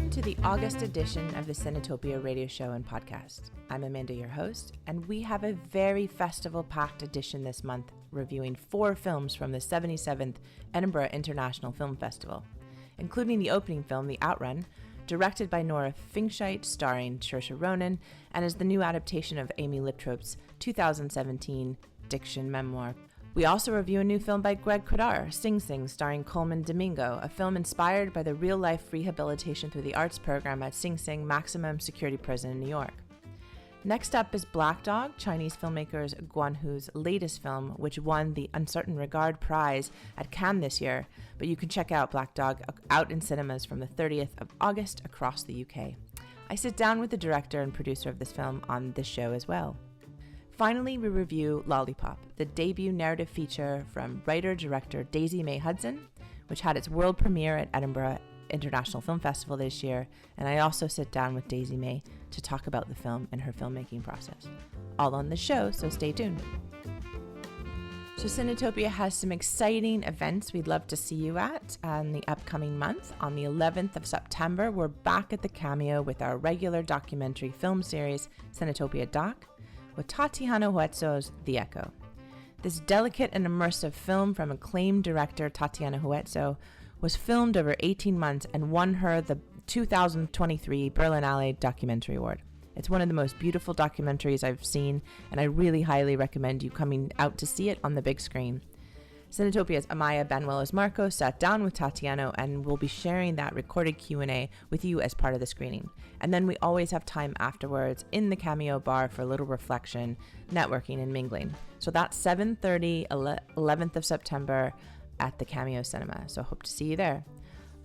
Welcome to the August edition of the Cinetopia radio show and podcast. I'm Amanda, your host, and we have a very festival-packed edition this month, reviewing 4 films from the 77th Edinburgh International Film Festival, including the opening film, The OUTRUN, directed by Nora Fingscheidt, starring Saoirse Ronan, and is the new adaptation of Amy Liptrot's 2017 diction memoir. We also review a new film by Greg Kwedar, Sing Sing, starring Coleman Domingo, a film inspired by the real-life rehabilitation through the arts program at Sing Sing Maximum Security Prison in New York. Next up is Black Dog, Chinese filmmakers Guan Hu's latest film, which won the Uncertain Regard Prize at Cannes this year, but you can check out Black Dog out in cinemas from the 30th of August across the UK. I sit down with the director and producer of this film on this show as well. Finally, we review Lollipop, the debut narrative feature from writer-director Daisy-May Hudson, which had its world premiere at Edinburgh International Film Festival this year, and I also sit down with Daisy-May to talk about the film and her filmmaking process. All on the show, so stay tuned. So Cinetopia has some exciting events we'd love to see you at in the upcoming month. On the 11th of September, we're back at the Cameo with our regular documentary film series, Cinetopia Doc, with Tatiana Huetzo's The Echo. This delicate and immersive film from acclaimed director Tatiana Huetzo was filmed over 18 months and won her the 2023 Berlinale Documentary Award. It's one of the most beautiful documentaries I've seen, and I really highly recommend you coming out to see it on the big screen. Cinetopia's Amaya Benuelos-Marco sat down with Tatiana and will be sharing that recorded Q&A with you as part of the screening. And then we always have time afterwards in the Cameo bar for a little reflection, networking, and mingling. So that's 7:30, 11th of September at the Cameo Cinema. So hope to see you there.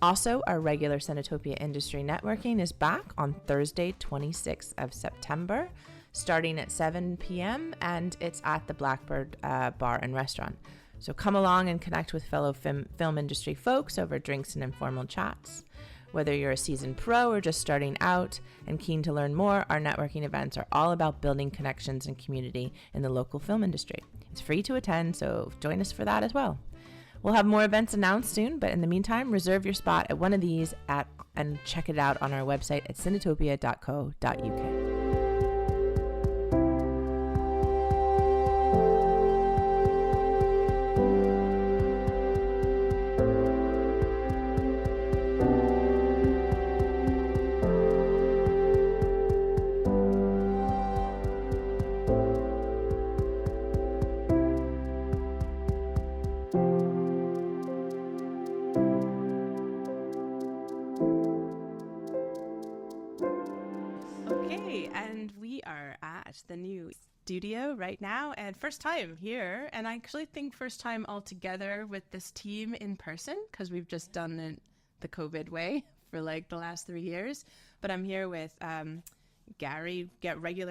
Also, our regular Cinetopia Industry Networking is back on Thursday, 26th of September, starting at 7 p.m., and it's at the Blackbird Bar and Restaurant. So come along and connect with fellow film industry folks over drinks and informal chats. Whether you're a seasoned pro or just starting out and keen to learn more, our networking events are all about building connections and community in the local film industry. It's free to attend, so join us for that as well. We'll have more events announced soon, but in the meantime, reserve your spot at one of these and check it out on our website at cinetopia.co.uk. The new studio right now, and first time here, and I actually think first time all together with this team in person, because we've just done it the COVID way for like the last 3 years. But I'm here with regular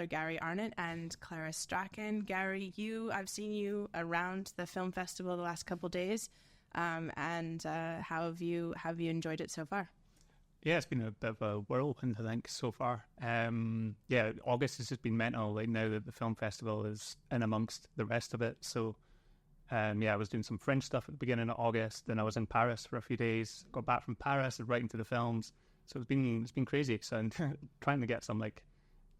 Garry Arnot and Clara Strachan. Garry, I've seen you around the film festival the last couple days, and how have you enjoyed it so far? Yeah, it's been a bit of a whirlwind, I think, so far. August has just been mental, like now that the film festival is in amongst the rest of it. So, I was doing some French stuff at the beginning of August, then I was in Paris for a few days, got back from Paris and right into the films. So it's been crazy. So I'm trying to get some like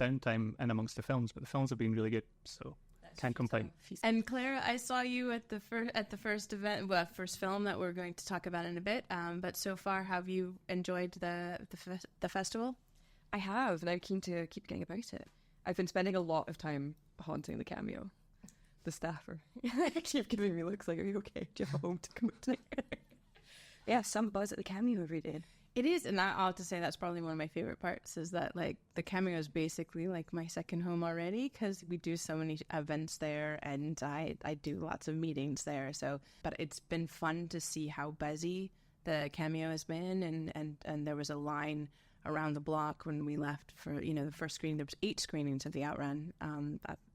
downtime in amongst the films, but the films have been really good, so can't complain. And Clara, I saw you at the first event, first film that we're going to talk about in a bit. But so far, have you enjoyed the festival? I have, and I'm keen to keep getting about it. I've been spending a lot of time haunting the Cameo. The staff are keep giving me looks like, "Are you okay? Do you have a home to come to?" Yeah, some buzz at the Cameo every day. It is, and I'll have to say that's probably one of my favorite parts, is that like the Cameo is basically like my second home already, because we do so many events there, and I do lots of meetings there. So, but it's been fun to see how busy the Cameo has been, and there was a line around the block when we left for the first screening. There was 8 screenings of the OUTRUN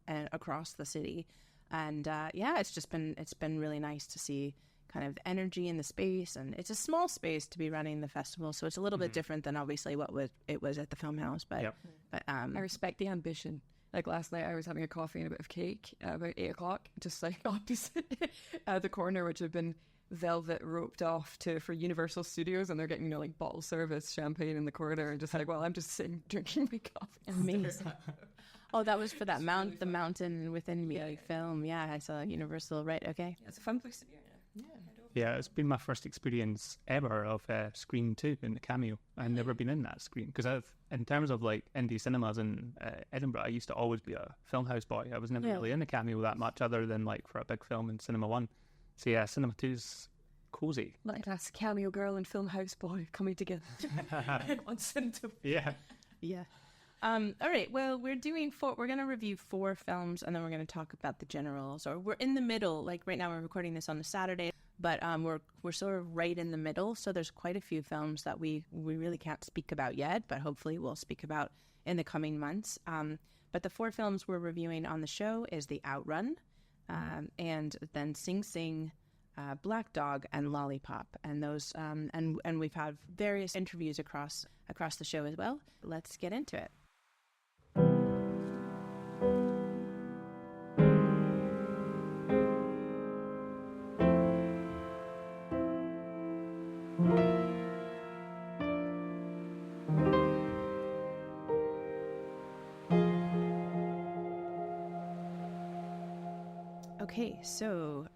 across the city, and it's been really nice to see kind of energy in the space, and it's a small space to be running the festival, so it's a little bit different than obviously it was at the film house, but I respect the ambition. Like last night I was having a coffee and a bit of cake about 8 o'clock, just like opposite the corner, which I've been velvet roped off for Universal Studios, and they're getting, like bottle service champagne in the corridor, and just like, well, I'm just sitting drinking my coffee. Amazing. Oh, that was for that the Mountain Within Me film. Yeah, I saw Universal. Right. Okay. Yeah, it's a fun place to be. Yeah, it's been my first experience ever of Screen 2 in the Cameo. I've never been in that screen because in terms of like indie cinemas in Edinburgh, I used to always be a film house boy. I was never really in the Cameo that much, other than like for a big film in Cinema 1. So yeah, Cinema 2's cozy. Like that's Cameo girl and film house boy coming together on Cinetopia. Yeah. Yeah. All right. Well, we're going to review 4 films, and then we're going to talk about the generals. Or we're in the middle. Like right now, we're recording this on a Saturday, but we're sort of right in the middle. So there's quite a few films that we really can't speak about yet, but hopefully we'll speak about in the coming months. But the 4 films we're reviewing on the show is the OUTRUN, and then Sing Sing, Black Dog, and Lollipop, and those and we've had various interviews across the show as well. Let's get into it. Okay, so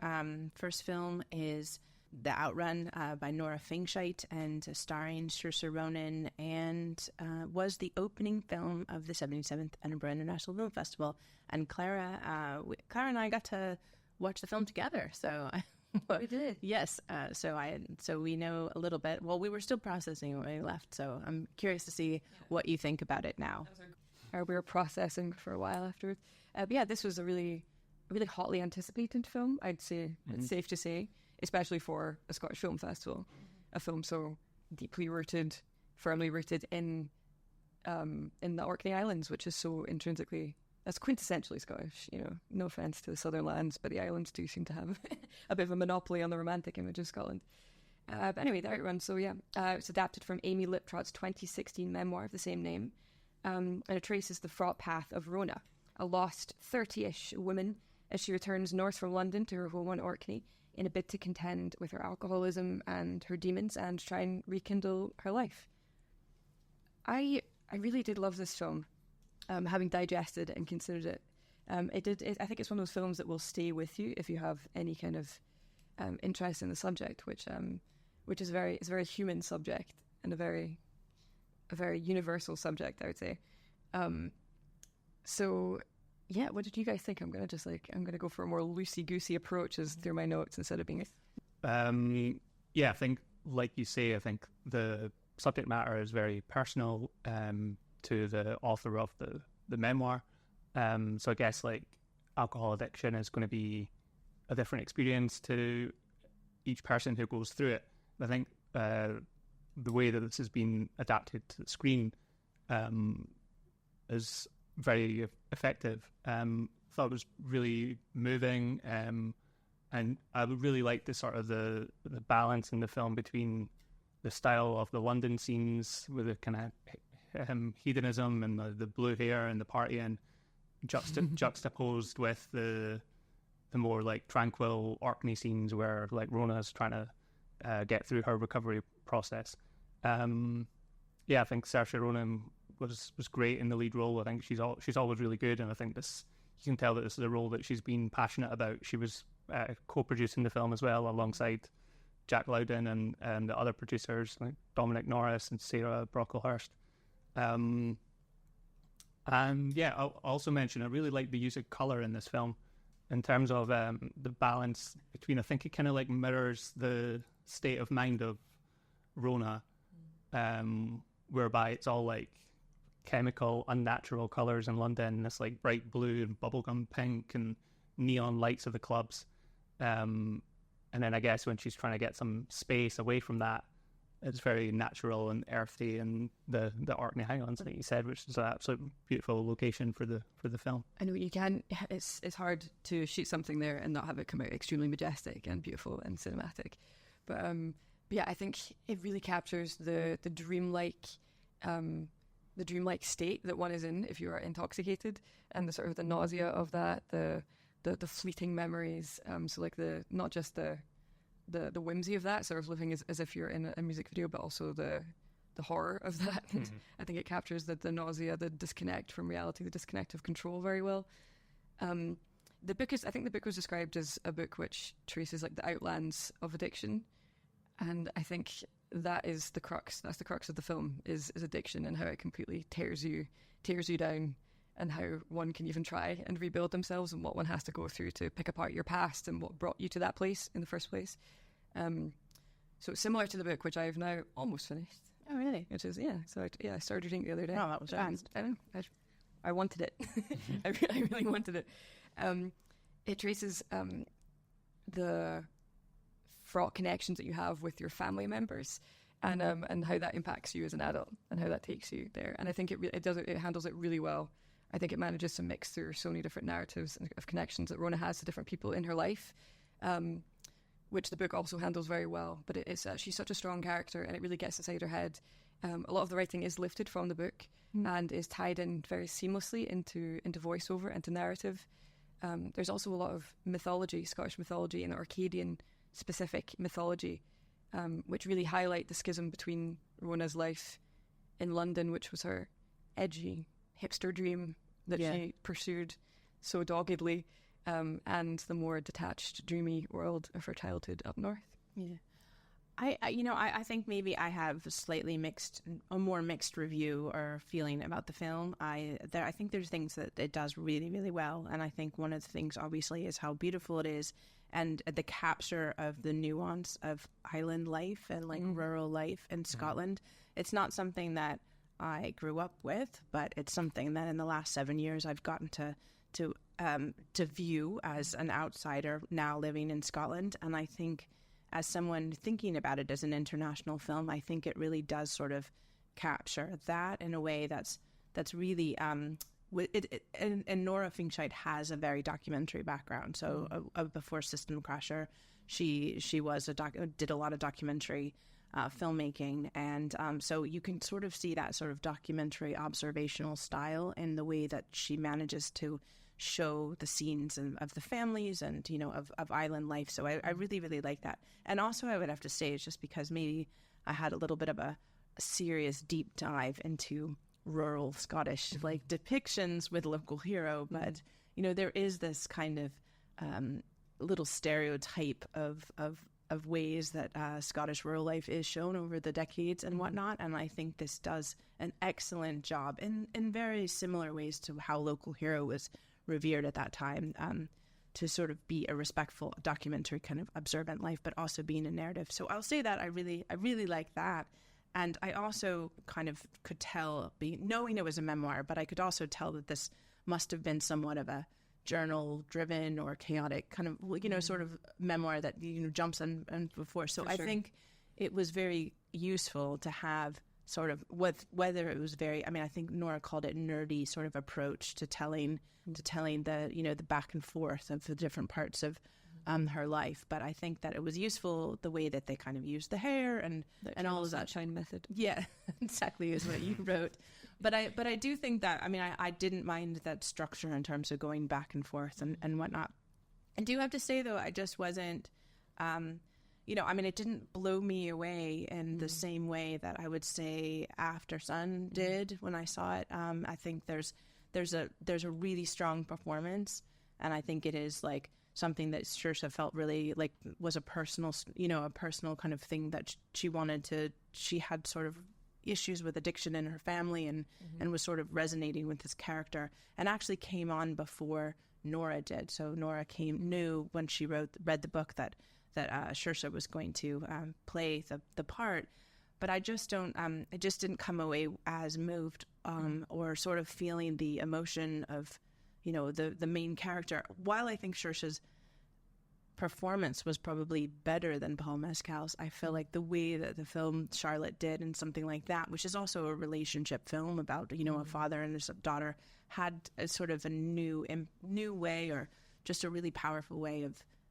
first film is The OUTRUN by Nora Fingscheidt and starring Saoirse Ronan, and was the opening film of the 77th Edinburgh International Film Festival. And Clara and I got to watch the film together. So we did. Yes. So we know a little bit. Well, we were still processing when we left, so I'm curious to see what you think about it now. We were processing for a while afterwards. But yeah, this was a really hotly anticipated film, I'd say. It's safe to say, especially for a Scottish film festival, a film so deeply rooted, firmly rooted in the Orkney Islands, which is so intrinsically, that's quintessentially Scottish. No offence to the southern lands, but the islands do seem to have a bit of a monopoly on the romantic image of Scotland. But anyway, the OUTRUN. So yeah, it's adapted from Amy Liptrot's 2016 memoir of the same name, and it traces the fraught path of Rona, a lost 30-ish woman, as she returns north from London to her home on Orkney in a bid to contend with her alcoholism and her demons and try and rekindle her life. I really did love this film, having digested and considered it. I think it's one of those films that will stay with you if you have any kind of interest in the subject, which is a very human subject and a very universal subject, I would say. So yeah, what did you guys think? I'm gonna go for a more loosey-goosey approach through my notes instead of being yeah, I think, like you say, I think the subject matter is very personal to the author of the memoir. So I guess like alcohol addiction is going to be a different experience to each person who goes through it. I think the way that this has been adapted to the screen is very effective. Thought it was really moving, and I would really like the sort of the balance in the film between the style of the London scenes with the kind of hedonism and the blue hair and the party, and juxtaposed with the more like tranquil Orkney scenes where like Rona's trying to get through her recovery process. I think Saoirse Ronan was great in the lead role. I think she's always really good, and I think you can tell that this is a role that she's been passionate about. She was co-producing the film as well alongside Jack Lowden and the other producers like Dominic Norris and Sarah Brocklehurst. And yeah, I'll also mention I really like the use of colour in this film in terms of the balance between, I think it kind of like mirrors the state of mind of Rona, whereby it's all like chemical, unnatural colours in London, this like bright blue and bubblegum pink and neon lights of the clubs. And then I guess when she's trying to get some space away from that, it's very natural and earthy, and the Orkney Highlands, like you said, which is an absolute beautiful location for the film. I know you can. It's hard to shoot something there and not have it come out extremely majestic and beautiful and cinematic. But yeah, I think it really captures the dreamlike state that one is in if you are intoxicated, and the sort of the nausea of that, the fleeting memories. So like not just the the whimsy of that, sort of living as if you're in a music video, but also the horror of that. I think it captures the nausea, the disconnect from reality, the disconnect of control very well. I think the book was described as a book which traces like the outlands of addiction, and I think that's the crux of the film is addiction, and how it completely tears you down, and how one can even try and rebuild themselves, and what one has to go through to pick apart your past and what brought you to that place in the first place. So it's similar to the book, which I've now almost finished. Oh, really? Which is, so I started reading it the other day. Oh, that was fast. I know. I wanted it. I really wanted it. It traces the fraught connections that you have with your family members, and how that impacts you as an adult, and how that takes you there. And I think it handles it really well. I think it manages to mix through so many different narratives of connections that Rona has to different people in her life, which the book also handles very well. But she's such a strong character, and it really gets inside her head. A lot of the writing is lifted from the book and is tied in very seamlessly into voiceover, into narrative. There's also a lot of mythology, Scottish mythology and Orcadian specific mythology, which really highlight the schism between Rona's life in London, which was her edgy hipster dream that she pursued so doggedly, and the more detached, dreamy world of her childhood up north. Yeah. I think maybe I have a more mixed review or feeling about the film. I think there's things that it does really, really well, and I think one of the things obviously is how beautiful it is, and the capture of the nuance of island life and like rural life in Scotland. It's not something that I grew up with, but it's something that in the last 7 years I've gotten to view as an outsider now living in Scotland, and I think, as someone thinking about it as an international film, I think it really does sort of capture that in a way that's really and Nora Fingscheidt has a very documentary background. So before System Crasher, she did a lot of documentary filmmaking, and so you can sort of see that sort of documentary observational style in the way that she manages to show the scenes of the families and, of island life. So I really, really like that. And also I would have to say, it's just because maybe I had a little bit of a serious deep dive into rural Scottish like depictions with local hero, but there is this kind of little stereotype of ways that Scottish rural life is shown over the decades and whatnot, and I think this does an excellent job in very similar ways to how local hero was revered at that time, to sort of be a respectful documentary kind of observant life, but also being a narrative. So I'll say that I really like that. And I also kind of could tell, knowing it was a memoir, but I could also tell that this must have been somewhat of a journal-driven or chaotic kind of, sort of memoir that, jumps and before. So I think it was very useful to have sort of whether it was very, I think Nora called it nerdy sort of approach to telling the, the back and forth of the different parts of her life. But I think that it was useful the way that they kind of used the hair and all of that. Sunshine method. Yeah, exactly is what you wrote. But I do think that, I didn't mind that structure in terms of going back and forth and whatnot. I do have to say, though, I just wasn't, it didn't blow me away in the same way that I would say After Sun did when I saw it. I think there's a really strong performance, and I think it is like something that Saoirse felt really like was a personal kind of thing that she had sort of issues with addiction in her family and was sort of resonating with this character, and actually came on before Nora did. So Nora knew when she read the book that Saoirse was going to play the part, but I just didn't come away as moved or sort of feeling the emotion of the main character. While I think Saoirse's performance was probably better than Paul Mescal's, I feel like the way that the film Charlotte did and something like that, which is also a relationship film about a father and his daughter, had a sort of a new way, or just a really powerful way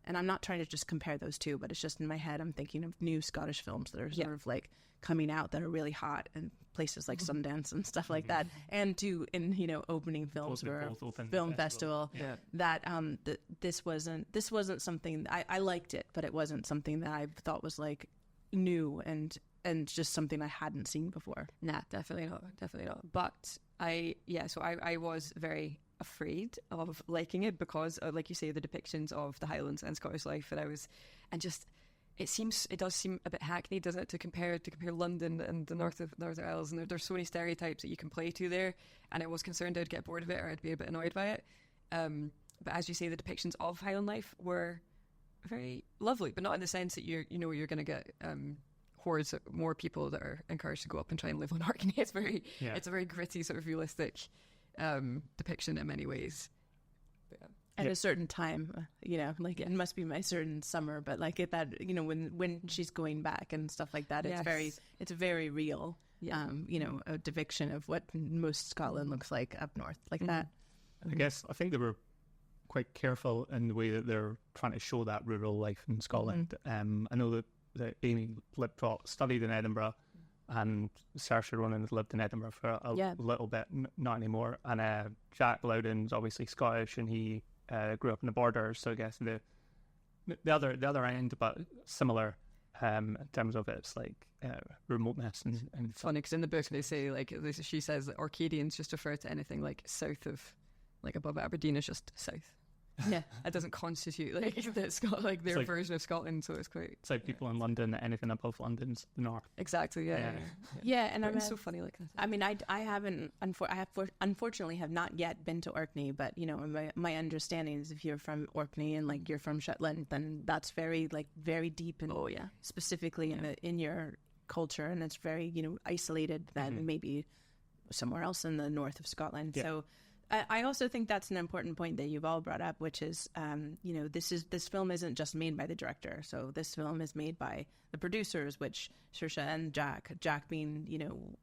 and I'm not trying to just compare those two, but it's just in my head I'm thinking of new Scottish films that are sort of like coming out that are really hot in places like Sundance and stuff like that, and in opening films for a film festival. That this wasn't something I liked it, but it wasn't something that I thought was like new and just something I hadn't seen before. Nah, definitely not. But I was very afraid of liking it because, like you say, the depictions of the Highlands and Scottish life, it does seem a bit hackneyed, doesn't it, to compare London and the Northern Isles, and there's so many stereotypes that you can play to there, and I was concerned I'd get bored of it or I'd be a bit annoyed by it. But as you say, the depictions of Highland life were very lovely, but not in the sense that you're going to get hordes of more people that are encouraged to go up and try and live on Orkney. It's a very gritty, sort of realistic depiction in many ways. At a certain time, it must be my certain summer, but like at that, when she's going back and stuff like that, it's very real. A depiction of what most Scotland looks like up north, like that. I think they were quite careful in the way that they're trying to show that rural life in Scotland. I know that Amy Liptrot studied in Edinburgh, and Saoirse Ronan has lived in Edinburgh for a little bit, not anymore. And Jack Loudon's obviously Scottish, and he grew up in the Borders, so I guess the other end, but similar in terms of its like remoteness and funny because in the book they say, like, she says that Orcadians just refer to anything like south of, like, above Aberdeen is just south. Yeah, that doesn't constitute like that's got like their version of Scotland, so it's like people in London, anything above London's the north. Exactly. Yeah, and it's so funny like that. I mean, I unfortunately have not yet been to Orkney, but my understanding is if you're from Orkney and like you're from Shetland, then that's very deep and specifically in your culture, and it's very isolated than maybe somewhere else in the north of Scotland. So I also think that's an important point that you've all brought up, which is, this film isn't just made by the director. So this film is made by the producers, which Saoirse and Jack being,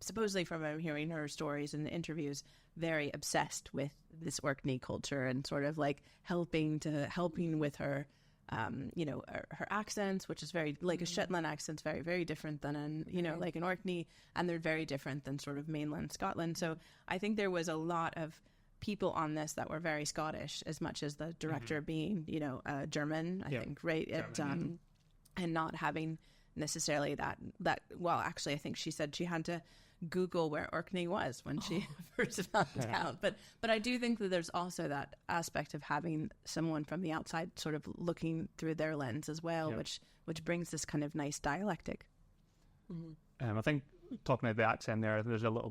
supposedly from hearing her stories and interviews, very obsessed with this Orkney culture and sort of like helping with her, her accents, which is very like a Shetland accent's very, very different than like an Orkney, and they're very different than sort of mainland Scotland. So I think there was a lot of people on this that were very Scottish, as much as the director being, German, I think, right? And not having necessarily that. Well, actually, I think she said she had to Google where Orkney was when she first found out. But I do think that there's also that aspect of having someone from the outside sort of looking through their lens as well, which brings this kind of nice dialectic. I think talking about the accent there's a little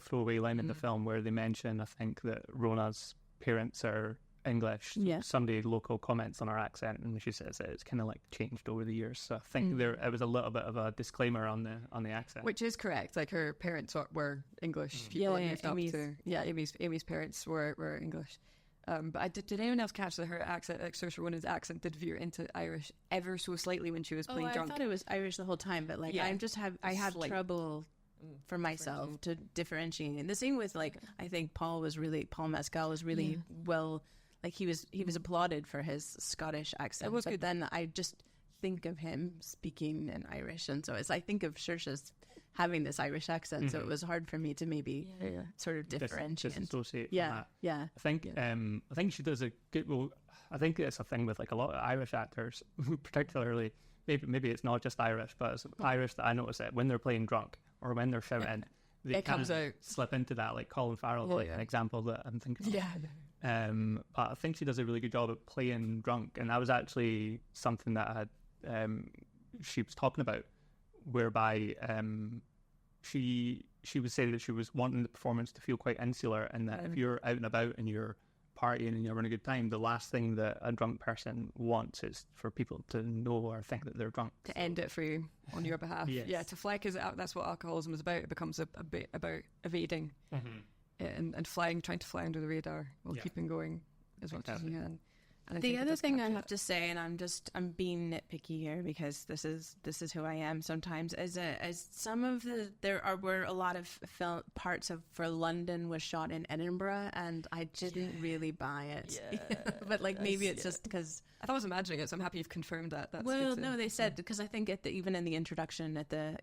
throwaway line in the film where they mention, I think, that Rona's parents are English. Somebody local comments on her accent, and she says that it's kind of like changed over the years. So I think it was a little bit of a disclaimer on the accent, which is correct. Like her parents were English. Amy's parents were English. But did anyone else catch that her accent, like Saoirse Ronan's accent, did veer into Irish ever so slightly when she was playing drunk? I thought it was Irish the whole time, but like I have trouble for myself to differentiate. And the same with like I think Paul Mescal was really well. Like he was applauded for his Scottish accent. It was good. Then I just think of him speaking in Irish, and so I think of Saoirse's having this Irish accent, so it was hard for me to maybe sort of differentiate. Disassociate. Yeah. I think she does a good. Well, I think it's a thing with like a lot of Irish actors, particularly. Maybe it's not just Irish, but it's Irish that I notice it when they're playing drunk or when they're shouting. They comes out. Slip into that, like Colin Farrell's an example that I'm thinking of. But I think she does a really good job at playing drunk, and that was actually something that she was talking about, whereby she was saying that she was wanting the performance to feel quite insular, and that if you're out and about and you're partying and you're having a good time, the last thing that a drunk person wants is for people to know or think that they're drunk. To end it for you on your behalf. Yeah, to fly, because that's what alcoholism is about. It becomes a bit about evading and trying to fly under the radar while keeping going as much as you can. And I The think it other does thing I capture have to say, and I'm being nitpicky here because this is who I am sometimes, is some of were a lot of film parts of for London was shot in Edinburgh, and I didn't really buy it. Yeah, but like maybe it's just because I thought I was imagining it, so I'm happy you've confirmed that. That's well, good to, no, they said because I think even in the introduction at the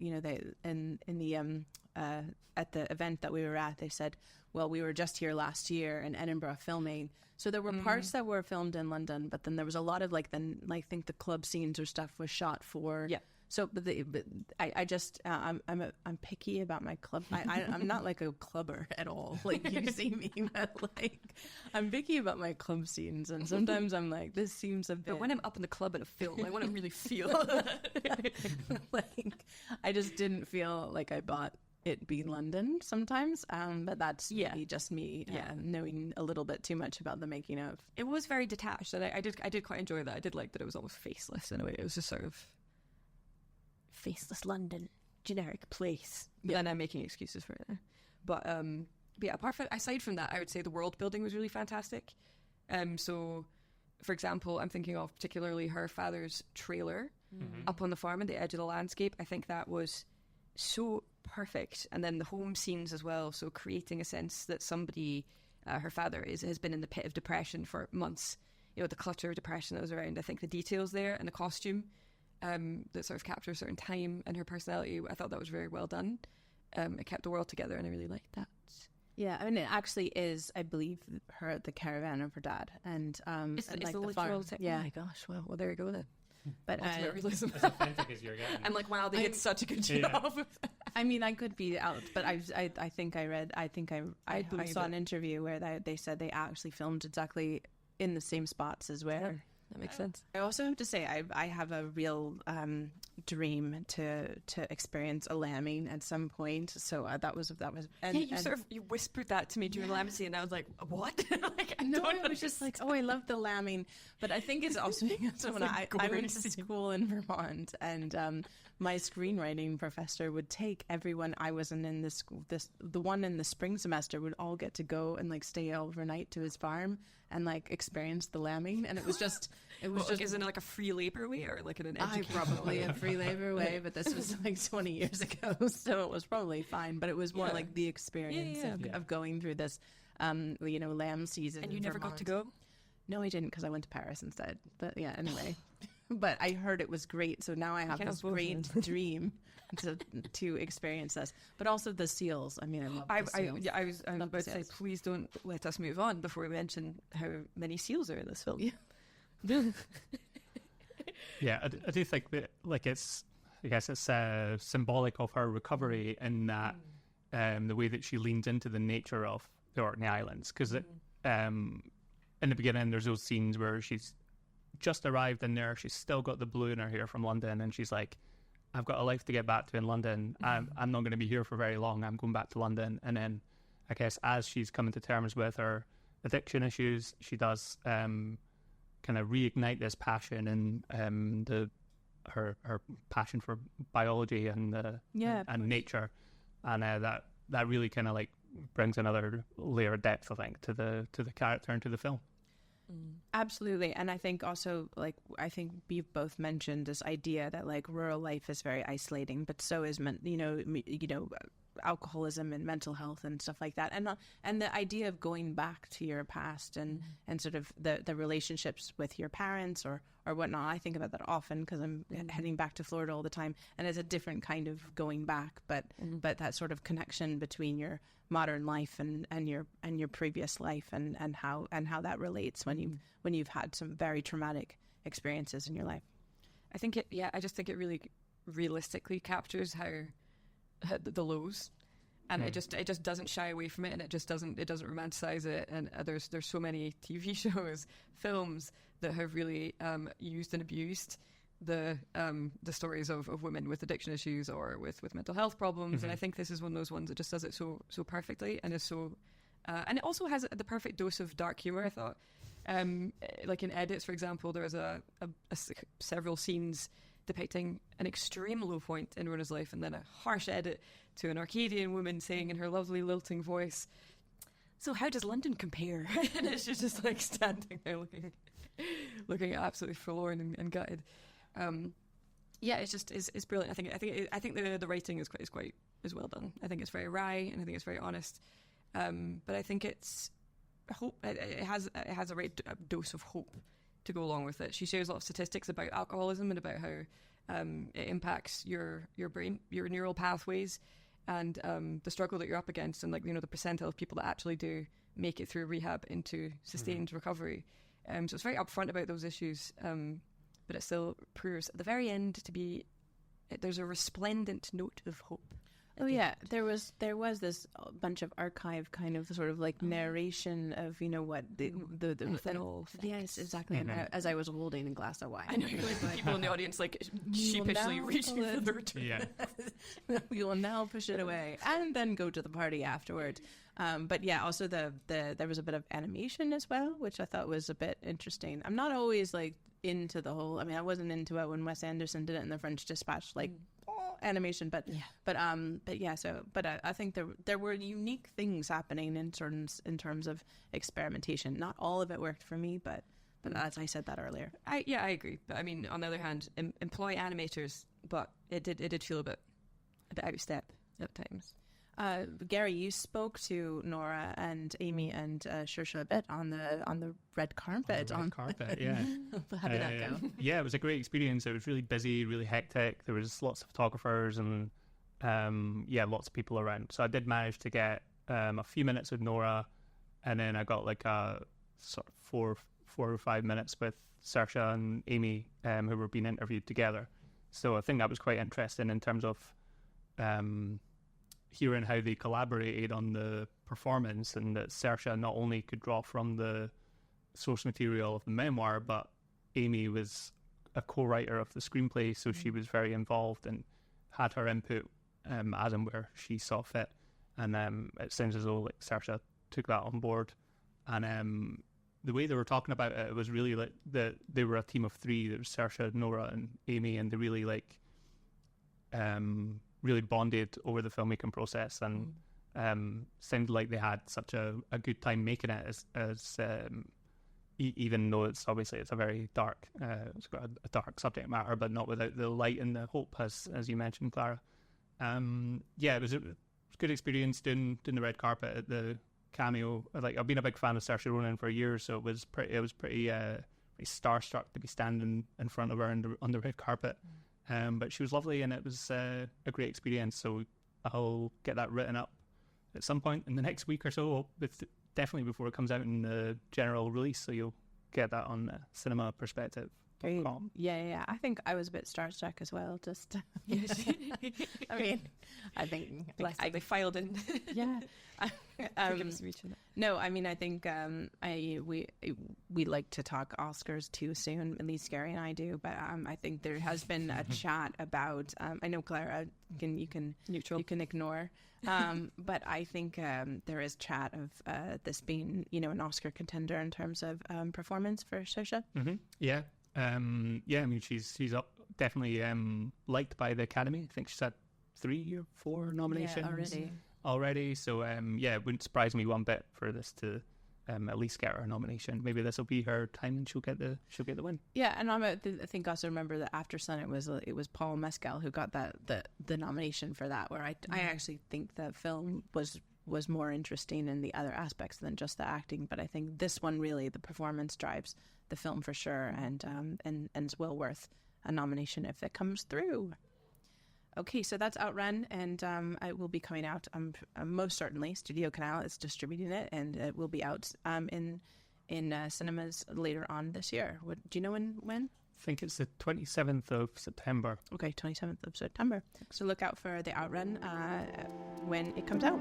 at the event that we were at, they said, well, we were just here last year in Edinburgh filming. So there were parts that were filmed in London, but then there was a lot of like I think the club scenes or stuff was shot for. Yeah. So, but I just I'm picky about my club. I'm not like a clubber at all. Like you see me, but like I'm picky about my club scenes, and sometimes I'm like, this seems a bit. But when I'm up in the club in a film, I want to really feel. Like I just didn't feel like I bought it be London sometimes, but that's maybe just me knowing a little bit too much about the making of. It was very detached, and I did quite enjoy that. I did like that it was almost faceless in a way. It was just sort of faceless London, generic place. But then I'm making excuses for it. But yeah, aside from that, I would say the world building was really fantastic. So, for example, I'm thinking of particularly her father's trailer up on the farm at the edge of the landscape. I think that was so perfect. And then the home scenes as well, so creating a sense that somebody, her father has been in the pit of depression for months, the clutter of depression that was around. I think the details there and the costume that sort of capture a certain time and her personality, I thought that was very well done. It kept the world together, and I really liked that. Yeah, I mean, it actually is, I believe, the caravan of her dad, and it's like the the farm. Yeah. Oh my gosh, well, there you go then. But As authentic as you're getting. I'm like, wow, they did such a good job. I mean, I could be out, but I think I saw an interview where they said they actually filmed exactly in the same spots as where. That makes sense. I also have to say I have a real dream to experience a lambing at some point. So that was and, you whispered that to me during Lambsy, and I was like, what? Like, I was just like, oh, I love the lambing, but I think it's also because when I went to school in Vermont, and my screenwriting professor would take everyone I wasn't in the one in the spring semester would all get to go and like stay overnight to his farm and like experience the lambing, and it was just isn't it like a free labor way or like an education? Probably a free labor way, but this was like 20 years ago, so it was probably fine. But it was more like the experience of going through this, lamb season. And you in never Vermont. got to go? No, I didn't, because I went to Paris instead. But yeah, anyway. But I heard it was great, so now I have this great dream to experience this. But also the seals. I mean, I love the seals. I was about to say, please don't let us move on before we mention how many seals are in this film. Yeah, I do think that, like, I guess it's symbolic of her recovery in that the way that she leans into the nature of the Orkney Islands. Because in the beginning, there's those scenes where she's just arrived in there, she's still got the blue in her hair from London, and she's like, I've got a life to get back to in London. I'm not going to be here for very long. I'm going back to London. And then I guess as she's coming to terms with her addiction issues, she does kind of reignite this passion and her passion for biology and and nature, and that really kind of like brings another layer of depth, I think, to the character and to the film. Absolutely. And I think also, like, I think we've both mentioned this idea that like rural life is very isolating, but so is alcoholism and mental health and stuff like that, and the idea of going back to your past and sort of the relationships with your parents or whatnot. I think about that often because I'm heading back to Florida all the time, and it's a different kind of going back, but that sort of connection between your modern life and your previous life and how that relates when you've had some very traumatic experiences in your life. I just think it really realistically captures how the lows, and it just doesn't shy away from it, and it doesn't romanticize it. And there's so many TV shows, films that have really used and abused the stories of women with addiction issues or with mental health problems. And I think this is one of those ones that just does it so perfectly, and is so and it also has the perfect dose of dark humor, I thought. Like in edits, for example, there was several scenes depicting an extreme low point in Rona's life, and then a harsh edit to an Arcadian woman saying in her lovely lilting voice, so how does London compare? And she's just like standing there looking absolutely forlorn and gutted. Yeah, it's brilliant. I think the writing is quite well done. I think it's very wry, and I think it's very honest. But I think it's hope. It has a right dose of hope to go along with it. She shares a lot of statistics about alcoholism and about how it impacts your brain, your neural pathways, and the struggle that you're up against, and like the percentile of people that actually do make it through rehab into sustained recovery. So it's very upfront about those issues. But it still proves at the very end to be there's a resplendent note of hope. Oh yeah, there was this bunch of archive kind of sort of like narration of what the fennel. Yes, exactly. Mm-hmm. As I was holding a glass of wine, I know people in the audience like sheepishly reaching for the return. Yeah, we will now push it away and then go to the party afterward. But yeah, also there was a bit of animation as well, which I thought was a bit interesting. I'm not always like into the whole. I mean, I wasn't into it when Wes Anderson did it in The French Dispatch, like animation. But I think there were unique things happening in terms of experimentation. Not all of it worked for me, but as I said that earlier, I agree. But I mean, on the other hand, employ animators, but it did feel a bit out of step at times. Garry, you spoke to Nora and Amy and Saoirse a bit on the red carpet. On the red carpet, yeah. How did that go? Yeah, it was a great experience. It was really busy, really hectic. There was lots of photographers and lots of people around. So I did manage to get a few minutes with Nora, and then I got like a sort of four or 5 minutes with Saoirse and Amy, who were being interviewed together. So I think that was quite interesting in terms of hearing how they collaborated on the performance, and that Saoirse not only could draw from the source material of the memoir, but Amy was a co-writer of the screenplay, so she was very involved and had her input as and where she saw fit. And it sounds as though like Saoirse took that on board. And the way they were talking about it, it was really like they were a team of three. There was Saoirse, Nora, and Amy, and they really really bonded over the filmmaking process, and sounded like they had such a good time making it, as even though it's a very dark, it's got a dark subject matter, but not without the light and the hope, as you mentioned, Clara. It was a good experience doing the red carpet at the Cameo. Like, I've been a big fan of Saoirse Ronan for years, so it was pretty starstruck to be standing in front of her on the red carpet. But she was lovely, and it was a great experience. So I'll get that written up at some point in the next week or so, definitely before it comes out in the general release. So you'll get that on Cinema Perspective. Great. Yeah. I think I was a bit starstruck as well. Just, I mean, I think they filed in. Yeah. No, I mean, I think we like to talk Oscars too soon. At least Garry and I do. But I think there has been a chat about. I know Clara, you can ignore. But I think there is chat of this being an Oscar contender in terms of performance for Saoirse. Mm-hmm. Yeah. I mean, she's up, definitely liked by the Academy. I think she's had 3 or 4 nominations already. So it wouldn't surprise me one bit for this to at least get her a nomination. Maybe this will be her time, and she'll get the win. Yeah, and I think also remember that After Sun, it was Paul Mescal who got the nomination for that. Where I actually think the film was more interesting in the other aspects than just the acting. But I think this one really, the performance drives the film for sure, and it's well worth a nomination if it comes through. Okay, so that's OUTRUN, and it will be coming out most certainly. Studio Canal is distributing it, and it will be out in cinemas later on this year. Do you know when? I think it's the 27th of September. Okay, 27th of September. So look out for the OUTRUN when it comes out.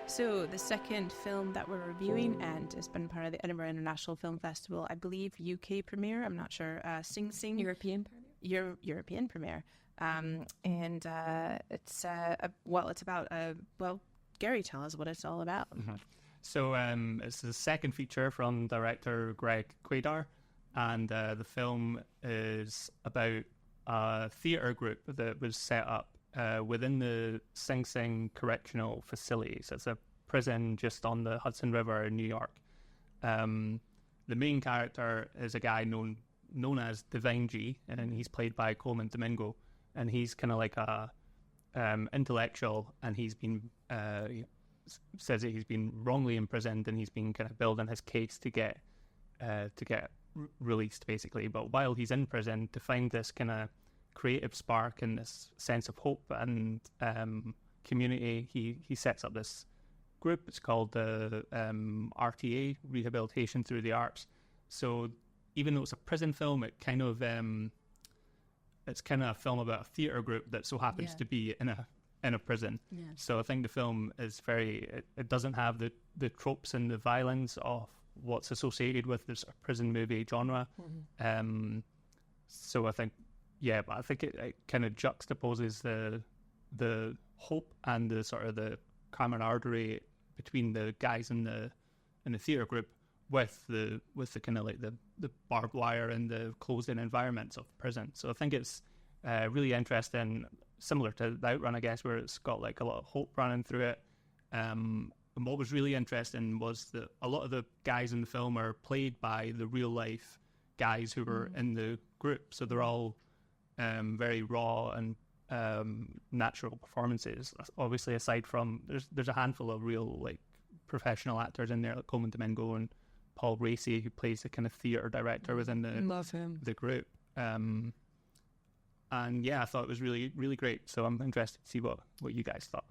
So the second film that we're reviewing, and has been part of the Edinburgh International Film Festival, I believe UK premiere, I'm not sure, Sing Sing. European premiere? European premiere. And it's about Garry, tell us what it's all about. Mm-hmm. So it's the second feature from director Greg Kwedar, and the film is about a theatre group that was set up within the Sing Sing Correctional Facilities. It's a prison just on the Hudson River in New York. The main character is a guy known as Divine G, and he's played by Coleman Domingo, and he's kind of like a intellectual, and he's been says that he's been wrongly imprisoned, and he's been kind of building his case to get released, basically. But while he's in prison, to find this kind of creative spark and this sense of hope and community, he sets up this group. It's called the RTA, Rehabilitation Through the Arts. So even though it's a prison film, it kind of it's kind of a film about a theatre group that so happens to be in a prison. Yeah. So I think the film is it doesn't have the tropes and the violence of what's associated with this prison movie genre. Mm-hmm. So I think, but I think it kind of juxtaposes the hope and the sort of the camaraderie between the guys in the theatre group with the kind of like the barbed wire and the closed-in environments of prison. So I think it's really interesting, similar to the OUTRUN, I guess, where it's got like a lot of hope running through it. And what was really interesting was that a lot of the guys in the film are played by the real-life guys who were in the group. So they're all very raw and natural performances. Obviously, aside from there's a handful of real like professional actors in there, like Coleman Domingo and Paul Racy, who plays the kind of theatre director within the group. And I thought it was really, really great. So I'm interested to see what you guys thought.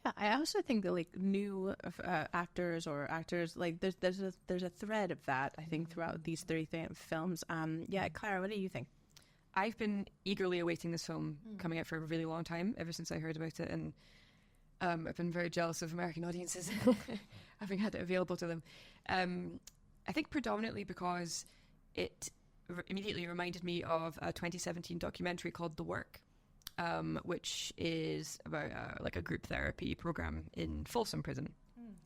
Yeah, I also think that like new actors like there's a thread of that, I think, throughout these three films. Clara, what do you think? I've been eagerly awaiting this film coming out for a really long time, ever since I heard about it, and I've been very jealous of American audiences having had it available to them. I think predominantly because it immediately reminded me of a 2017 documentary called The Work, which is about like a group therapy program in Folsom Prison,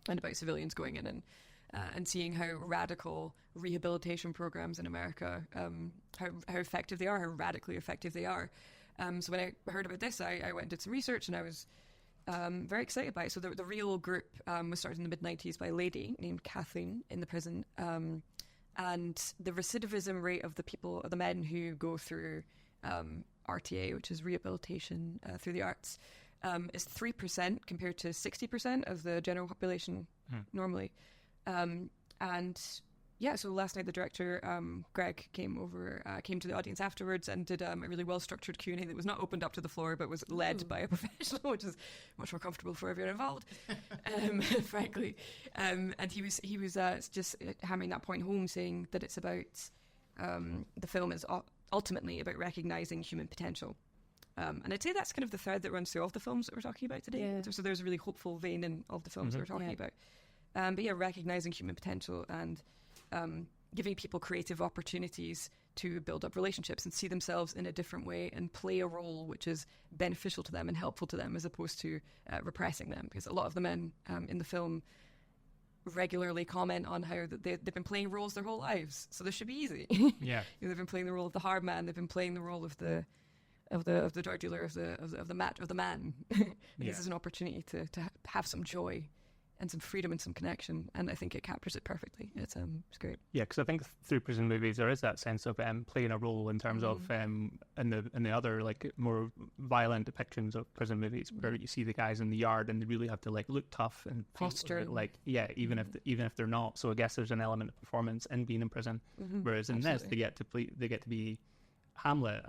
and about civilians going in and seeing how radical rehabilitation programs in America, how effective they are, how radically effective they are. So when I heard about this, I went and did some research, and I was very excited by it. So the real group was started in the mid-90s by a lady named Kathleen in the prison, and the recidivism rate of the men who go through RTA, which is rehabilitation through the arts, is 3% compared to 60% of the general population normally. So last night the director, Greg, came to the audience afterwards and did a really well-structured Q&A that was not opened up to the floor but was led by a professional, which is much more comfortable for everyone involved, frankly. And he was just hammering that point home, saying that it's about the film is ultimately about recognising human potential. And I'd say that's kind of the thread that runs through all of the films that we're talking about today. Yeah. So there's a really hopeful vein in all of the films that we're talking about. Recognising human potential and giving people creative opportunities to build up relationships and see themselves in a different way and play a role which is beneficial to them and helpful to them, as opposed to repressing them. Because a lot of the men in the film regularly comment on how they've been playing roles their whole lives, so this should be easy. Yeah, they've been playing the role of the hard man. They've been playing the role of the drug dealer, of the man. This is an opportunity to have some joy and some freedom and some connection, and I think it captures it perfectly. It's great. Yeah, because I think through prison movies there is that sense of playing a role in terms of in the other like more violent depictions of prison movies, where you see the guys in the yard and they really have to like look tough and posture, even if they're not. So I guess there's an element of performance in being in prison, whereas in this they get to be Hamlet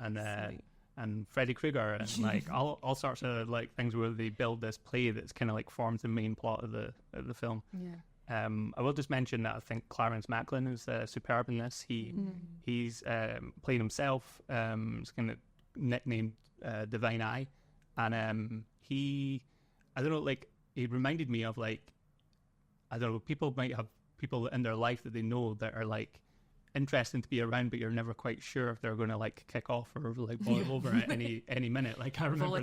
and Freddy Krueger and like all sorts of like things where they build this play that's kind of like forms the main plot of the film. Yeah. I will just mention that I think Clarence Macklin is superb in this. He's playing himself. He's kind of nicknamed Divine Eye, and he reminded me of like, I don't know, people might have people in their life that they know that are like interesting to be around, but you're never quite sure if they're going to like kick off or like boil over at any minute. Like I remember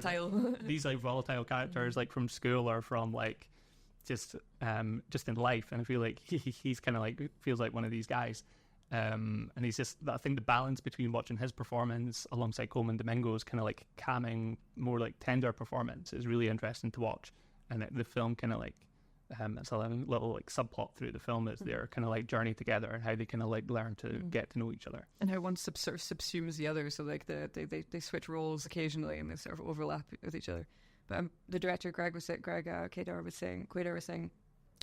these like volatile characters like from school or from like just in life, and I feel like he's kind of like feels like one of these guys. And he's just, I think the balance between watching his performance alongside Coleman Domingo's kind of like calming, more like tender performance is really interesting to watch. And the film kind of like, it's a little like subplot through the film is their kind of like journey together and how they kind of like learn to get to know each other. And how one sort of subsumes the other, so like they switch roles occasionally and they sort of overlap with each other. But the director, Greg Kwedar was saying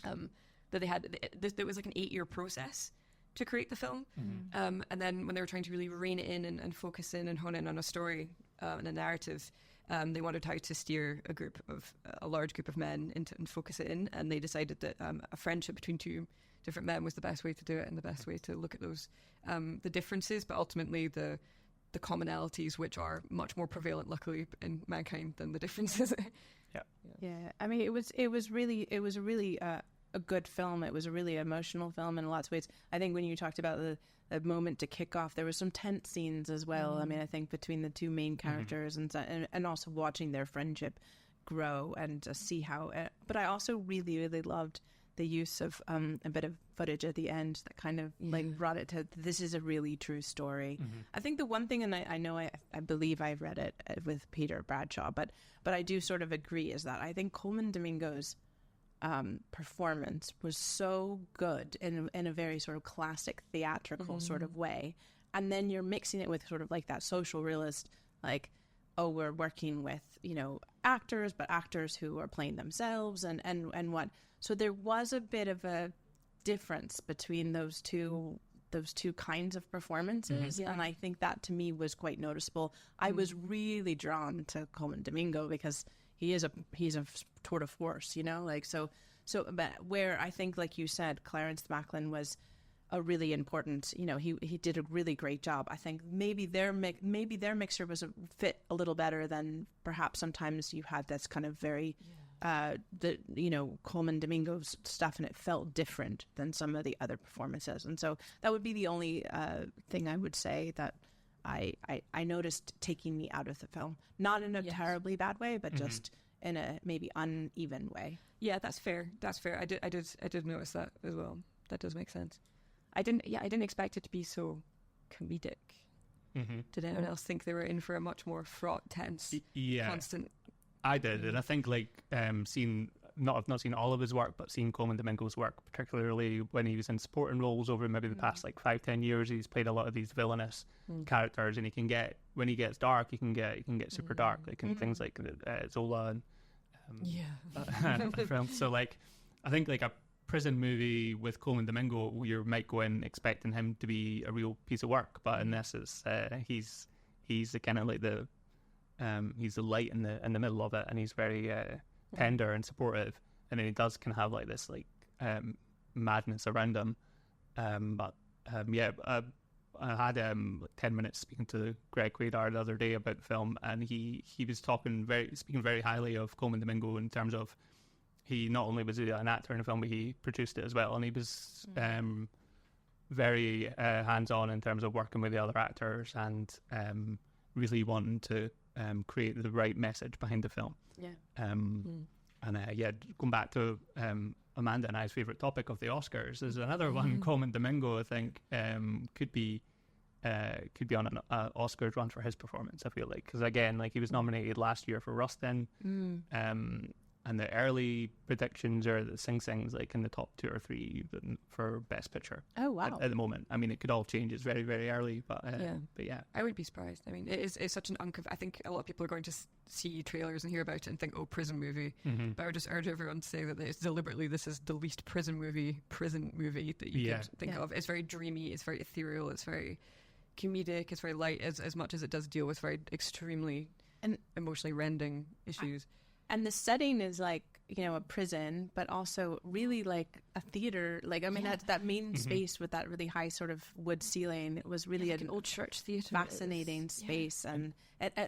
that they had, there was like an 8-year process to create the film, and then when they were trying to really rein it in and focus in and hone in on a story and a narrative, they wondered how to steer a large group of men into and focus it in, and they decided that a friendship between two different men was the best way to do it and the best way to look at those the differences, but ultimately the commonalities, which are much more prevalent, luckily, in mankind than the differences. Yeah. I mean, it was really a good film. It was a really emotional film in lots of ways. I think when you talked about the moment to kick off, there was some tense scenes as well. I mean, I think between the two main characters and also watching their friendship grow and see how. But I also really, really loved the use of a bit of footage at the end that kind of like brought it to, this is a really true story. I think the one thing, and I know I believe I've read it with Peter Bradshaw, but I do sort of agree, is that I think Coleman Domingo's performance was so good in a very sort of classic theatrical sort of way, and then you're mixing it with sort of like that social realist, like, oh, we're working with, you know, actors, but actors who are playing themselves and what. So there was a bit of a difference between those two kinds of performances, and I think that to me was quite noticeable. I was really drawn to Coleman Domingo because he's a tour de force, you know, like so. But where I think, like you said, Clarence Macklin was a really important, you know, he did a really great job. I think maybe their mixture was fit a little better than perhaps sometimes you had this kind of very Coleman Domingo's stuff, and it felt different than some of the other performances. And so that would be the only thing I would say that I noticed taking me out of the film, not in a terribly bad way, but just in a maybe uneven way. Yeah, that's fair. I did notice that as well. That does make sense. I didn't expect it to be so comedic. Did anyone else think they were in for a much more fraught, tense, constant? I did, and I think like I've not seen all of his work, but seeing Coleman Domingo's work, particularly when he was in supporting roles over maybe the past like 5-10 years, he's played a lot of these villainous characters, and when he gets dark, he can get super dark, like in things like Zola and film. So like I think like a prison movie with Coleman Domingo, you might go in expecting him to be a real piece of work, but in this is he's the kind of like he's the light in the middle of it, and he's very tender and supportive, and then he does kind of have like this like madness around him. I had 10 minutes speaking to Greg Kwedar the other day about the film, and he was speaking very highly of Coleman Domingo in terms of he not only was an actor in the film, but he produced it as well, and he was very hands-on in terms of working with the other actors and really wanting to create the right message behind the film. Going back to Amanda and I's favourite topic of the Oscars, there's another one, Coleman Domingo, I think could be on an Oscars run for his performance, I feel like, because again, like he was nominated last year for Rustin, and the early predictions are that Sing Sing's like in the top 2 or 3 for Best Picture. Oh wow! At the moment, I mean, it could all change. It's very, very early, but yeah, I wouldn't be surprised. I mean, it's such an I think a lot of people are going to see trailers and hear about it and think, oh, prison movie. But I would just urge everyone to say that this is the least prison movie that you could think of. It's very dreamy. It's very ethereal. It's very comedic. It's very light, as much as it does deal with very extremely and emotionally rending issues. And the setting is like, you know, a prison, but also really like a theater. Like, I mean, that main space with that really high sort of wood ceiling, it was really like an old church theater. Fascinating space. And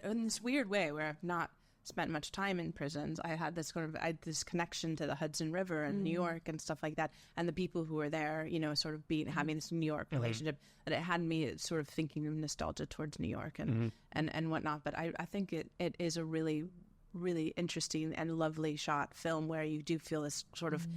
in this weird way where I've not spent much time in prisons, I had this this connection to the Hudson River and New York and stuff like that, and the people who were there, you know, sort of having this New York relationship, that it had me sort of thinking of nostalgia towards New York and whatnot. But I think it is a really, really interesting and lovely shot film where you do feel this sort of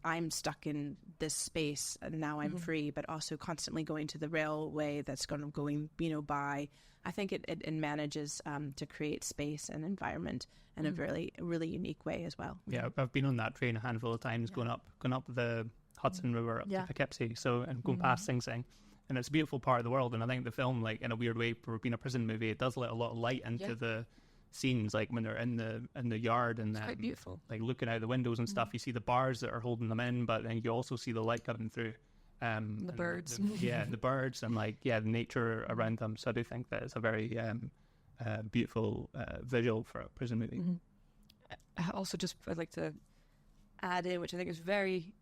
I'm stuck in this space and now I'm free, but also constantly going to the railway that's going you know, by. I think it manages to create space and environment in a really, really unique way as well. Yeah, I've been on that train a handful of times, going up the Hudson River up to Poughkeepsie, and going past Sing Sing. And it's a beautiful part of the world. And I think the film, like, in a weird way, for being a prison movie, it does let a lot of light into the scenes, like when they're in the yard and it's quite beautiful, like looking out the windows and stuff. You see the bars that are holding them in, but then you also see the light coming through. The birds, the birds, and the nature around them. So I do think that it's a very beautiful visual for a prison movie. Also, I'd like to add in, which I think is very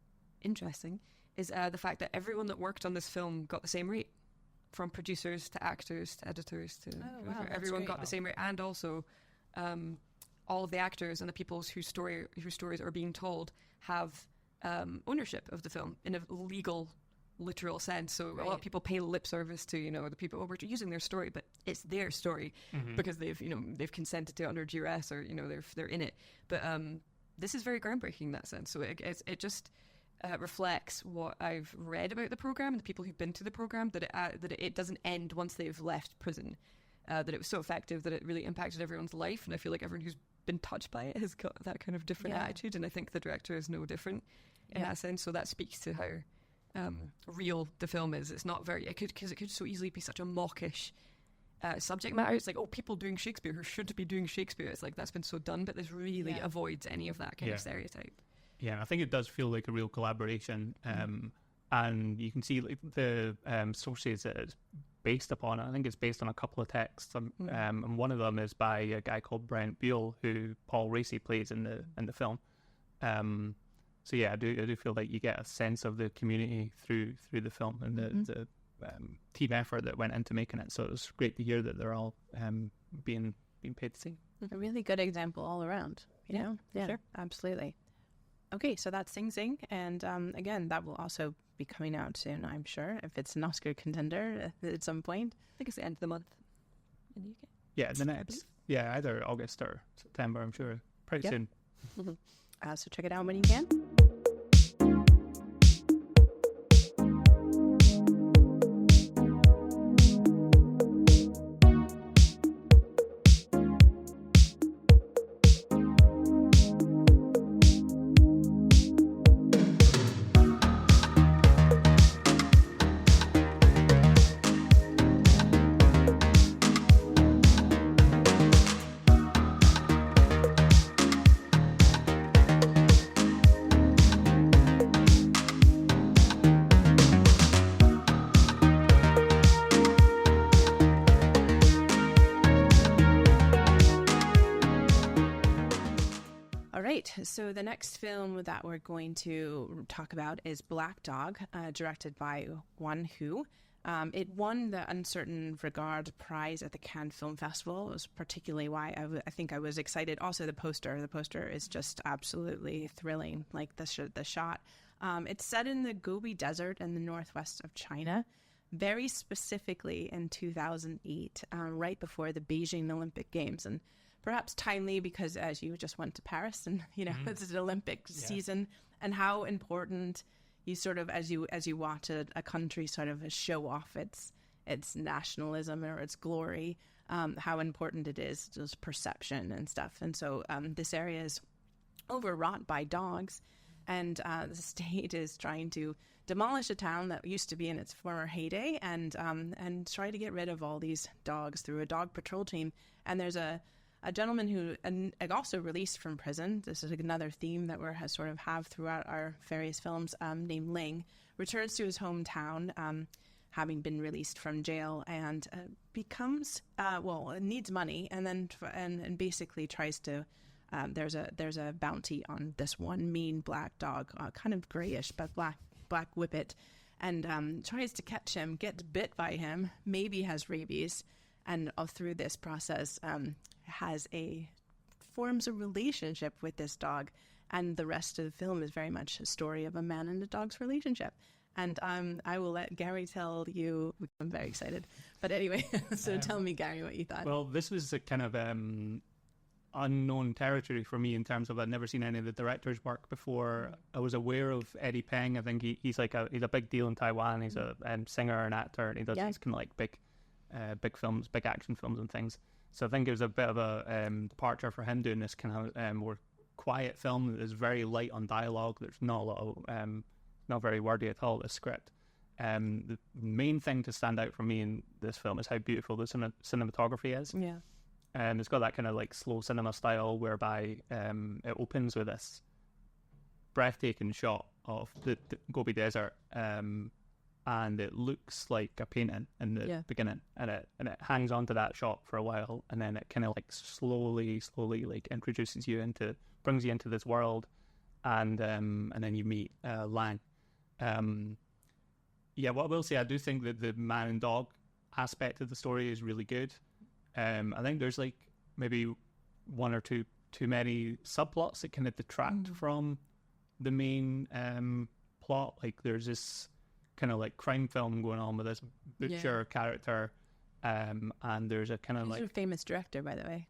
interesting, is the fact that everyone that worked on this film got the same rate. From producers to actors to editors to everyone got the same rate, and also all of the actors and the people whose stories are being told have ownership of the film in a legal, literal sense. So a lot of people pay lip service to, you know, the people, we're using their story, but it's their story because they've consented to it under duress, or, you know, they're in it. But this is very groundbreaking in that sense. So it just reflects what I've read about the program and the people who've been to the program, that it doesn't end once they've left prison, that it was so effective that it really impacted everyone's life. And I feel like everyone who's been touched by it has got that kind of different attitude, and I think the director is no different in that sense. So that speaks to how real the film is. It's not very, because it could so easily be such a mawkish subject matter. It's like, oh, people doing Shakespeare who should be doing Shakespeare. It's like, that's been so done, but this really avoids any of that kind of stereotype. Yeah, I think it does feel like a real collaboration, and you can see like the sources that it's based upon. I think it's based on a couple of texts, and one of them is by a guy called Brent Buell, who Paul Raci plays in the film. So yeah, I do feel like you get a sense of the community through the film and the team effort that went into making it. So it was great to hear that they're all being paid to sing. A really good example all around. You know, sure, absolutely. Okay, so that's Sing Sing, and again, that will also be coming out soon, I'm sure, if it's an Oscar contender at some point. I think it's the end of the month in the UK. Yeah, the next, either August or September, I'm sure, pretty soon. So check it out when you can. So the next film that we're going to talk about is Black Dog, directed by Guan Hu. It won the Uncertain Regard Prize at the Cannes Film Festival. It was particularly why I think I was excited. Also, the poster is just absolutely thrilling, like the shot. It's set in the Gobi Desert in the northwest of China, very specifically in 2008, right before the Beijing Olympic Games. And perhaps timely because as you just went to Paris and, you know, it's an Olympic season, and how important you sort of, as you watch a country sort of show off its nationalism or its glory, how important it is, just perception and stuff. And so this area is overwrought by dogs, and the state is trying to demolish a town that used to be in its former heyday, and try to get rid of all these dogs through a dog patrol team. And there's a gentleman who also released from prison. This is another theme that we have throughout our various films. Named Liang returns to his hometown, having been released from jail, and becomes needs money, and then and basically tries to. There's a bounty on this one mean black dog, kind of grayish but black whippet, and tries to catch him. Gets bit by him. Maybe has rabies, and through this process. forms a relationship with this dog, and the rest of the film is very much a story of a man and a dog's relationship. And I will let Garry tell you. I'm very excited. But anyway, so tell me, Garry, what you thought. Well, this was a kind of unknown territory for me in terms of I'd never seen any of the director's work before. I was aware of Eddie Peng. I think he's a big deal in Taiwan. He's a singer and actor, and he does these kind of like big films, big action films and things. So I think it was a bit of a departure for him doing this kind of more quiet film that is very light on dialogue. There's not a lot of not very wordy at all, this script. The main thing to stand out for me in this film is how beautiful the cinematography is. Yeah. It's got that kind of like slow cinema style whereby it opens with this breathtaking shot of the Gobi Desert, and it looks like a painting in the beginning, and it hangs on to that shot for a while, and then it kind of like slowly like introduces you brings you into this world, and then you meet Liang. What I will say, I do think that the man and dog aspect of the story is really good. I think there's like maybe one or two too many subplots that kind of detract from the main plot. Like there's this kind of like crime film going on with this butcher character, and there's a kind of He's a famous director, by the way.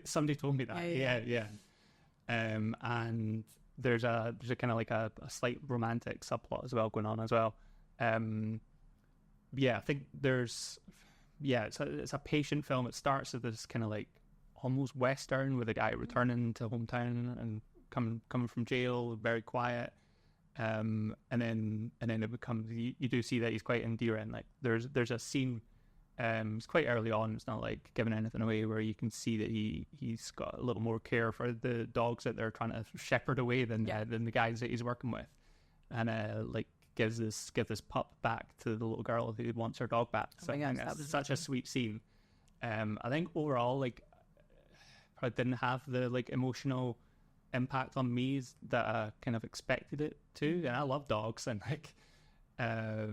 Somebody told me that. Yeah. And there's a kind of like a slight romantic subplot as well going on as well. I think there's it's a patient film. It starts with this kind of like almost western with a guy returning to hometown and coming from jail, very quiet. And then it becomes, you do see that he's quite endearing. Like there's a scene, it's quite early on, it's not like giving anything away, where you can see that he's got a little more care for the dogs that they're trying to shepherd away than the guys that he's working with, and like gives this pup back to the little girl who wants her dog back. So I think that's such a sweet scene. I think overall, like, probably didn't have the like emotional impact on me that I kind of expected it to, and I love dogs, and like I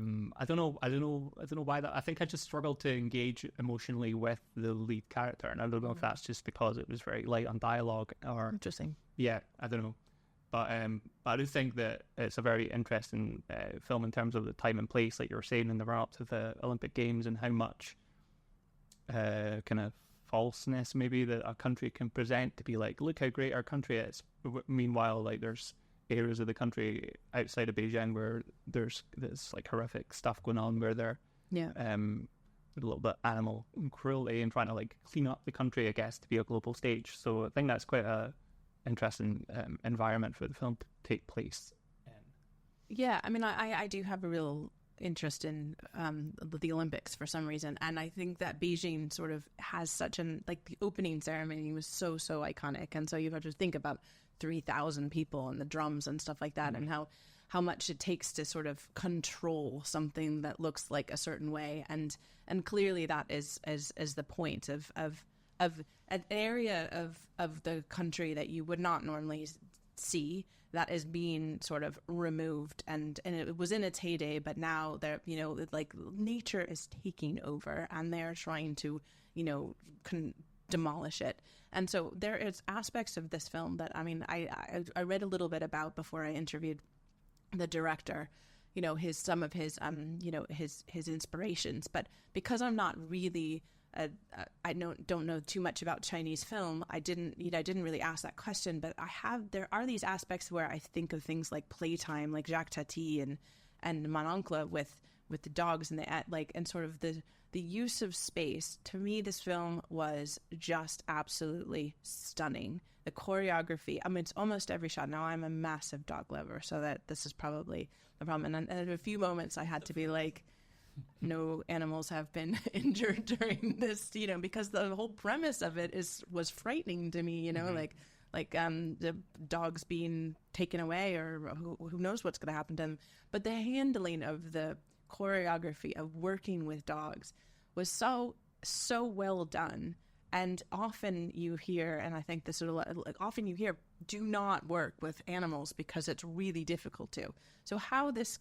don't know why that. I think I just struggled to engage emotionally with the lead character, and I don't know if that's just because it was very light on dialogue or Interesting. Yeah, I don't know, but I do think that it's a very interesting film in terms of the time and place, like you were saying, in the run up to the Olympic Games, and how much kind of falseness maybe that a country can present to be like, look how great our country is. Meanwhile, like there's areas of the country outside of Beijing where there's this like horrific stuff going on, where they're a little bit animal cruelty and trying to like clean up the country, I guess, to be a global stage. So I think that's quite a interesting environment for the film to take place in. Yeah, I mean, I do have a real interest in the Olympics for some reason, and I think that Beijing sort of has such an, like, the opening ceremony was so iconic, and so you have to think about 3,000 people and the drums and stuff like that, and how much it takes to sort of control something that looks like a certain way, and clearly that is the point of an area of the country that you would not normally see, that is being sort of removed, and it was in its heyday, but now they're, like, nature is taking over, and they're trying to, demolish it. And so there is aspects of this film that, I mean, I read a little bit about before I interviewed the director, some of his inspirations, but because I'm not really I don't know too much about Chinese film, I didn't really ask that question, but there are these aspects where I think of things like Playtime, like Jacques Tati and Mon Oncle with the dogs and and sort of the use of space. To me, this film was just absolutely stunning. The choreography, I mean, it's almost every shot. Now, I'm a massive dog lover, so that this is probably the problem. And at a few moments, I had to be like, no animals have been injured during this, because the whole premise of it was frightening to me, like the dogs being taken away, or who knows what's going to happen to them. But the handling of the choreography of working with dogs was so well done. And often you hear, and I think this is often you hear, do not work with animals because it's really difficult to. So how this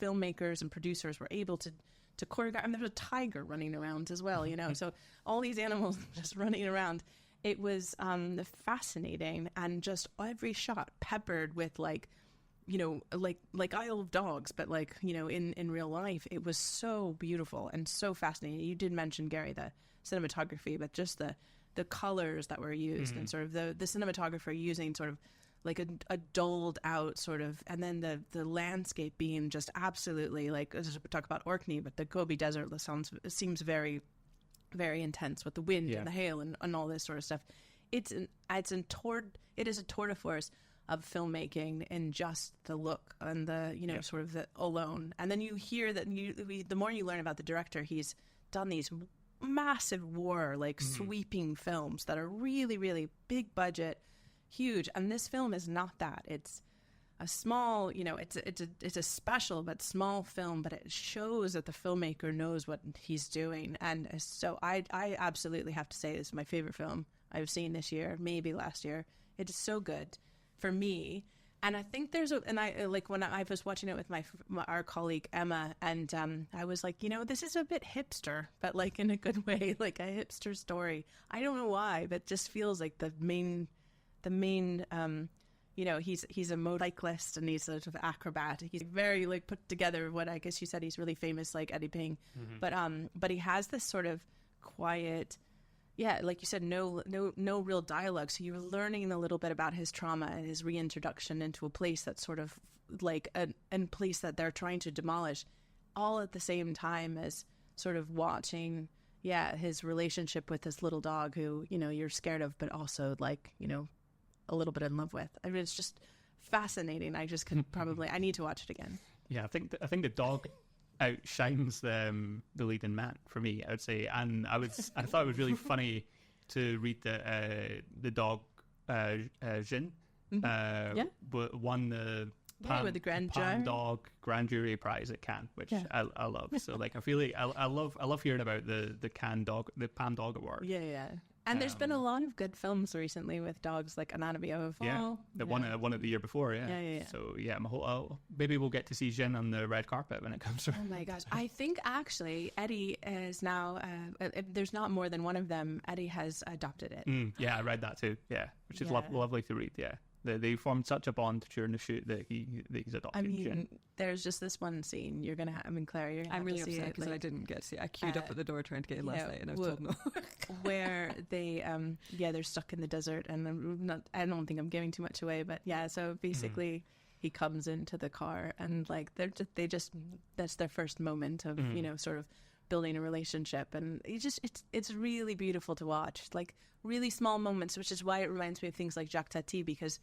filmmakers and producers were able to to choreograph. And there's a tiger running around as well, you know. So all these animals just running around. It was fascinating, and just every shot peppered with like, you know, like Isle of Dogs, but like, you know, in real life. It was so beautiful and so fascinating. You did mention, Garry, the cinematography, but just the colors that were used and sort of the cinematographer using sort of like a dulled out sort of, and then the landscape being just absolutely like, as we talk about Orkney, but the Gobi Desert seems very, very intense with the wind and the hail and all this sort of stuff. It is a tour de force of filmmaking in just the look and the, you know, sort of the alone. And then you hear that the more you learn about the director, he's done these massive war, like sweeping films that are really, really big budget, huge. And this film is not that. It's a small, you know, it's a special but small film, but it shows that the filmmaker knows what he's doing. And so I absolutely have to say this is my favorite film I've seen this year, maybe last year. It is so good for me. And I think when I was watching it with our colleague Emma, and I was like, you know, this is a bit hipster, but like in a good way, like a hipster story. I don't know why, but just feels like the main, you know, he's a motorcyclist and he's sort of acrobat. He's very like put together. What I guess you said, he's really famous, like Eddie Ping, but he has this sort of quiet. Yeah, like you said, no real dialogue. So you're learning a little bit about his trauma and his reintroduction into a place that's sort of like a place that they're trying to demolish, all at the same time as sort of watching, his relationship with this little dog who, you know, you're scared of, but also like, you know, a little bit in love with. I mean, it's just fascinating. I just could I need to watch it again. Yeah, I think the dog outshines the leading man for me, I would say, and I thought it was really funny to read the dog Jing won the with the Grand Jury Prize at Cannes, which I love. So like I feel like I love hearing about the Cannes dog, the Palm Dog Award. And there's been a lot of good films recently with dogs, like Anatomy of a Fall. One of the year before, So maybe we'll get to see Jin on the red carpet when it comes around. Oh my gosh. I think actually Eddie is now, there's not more than one of them, Eddie has adopted it. I read that too, which is lovely to read, They formed such a bond during the shoot that he's adopted. I mean, there's just this one scene you're gonna. Claire, you're gonna. I'm really upset because like, I didn't get to see it. I queued up at the door trying to get in last night, and I was told no. Where they, they're stuck in the desert, and I don't think I'm giving too much away, but so basically, he comes into the car, and like that's their first moment of you know, sort of building a relationship, and it's really beautiful to watch, like really small moments, which is why it reminds me of things like Jacques Tati, because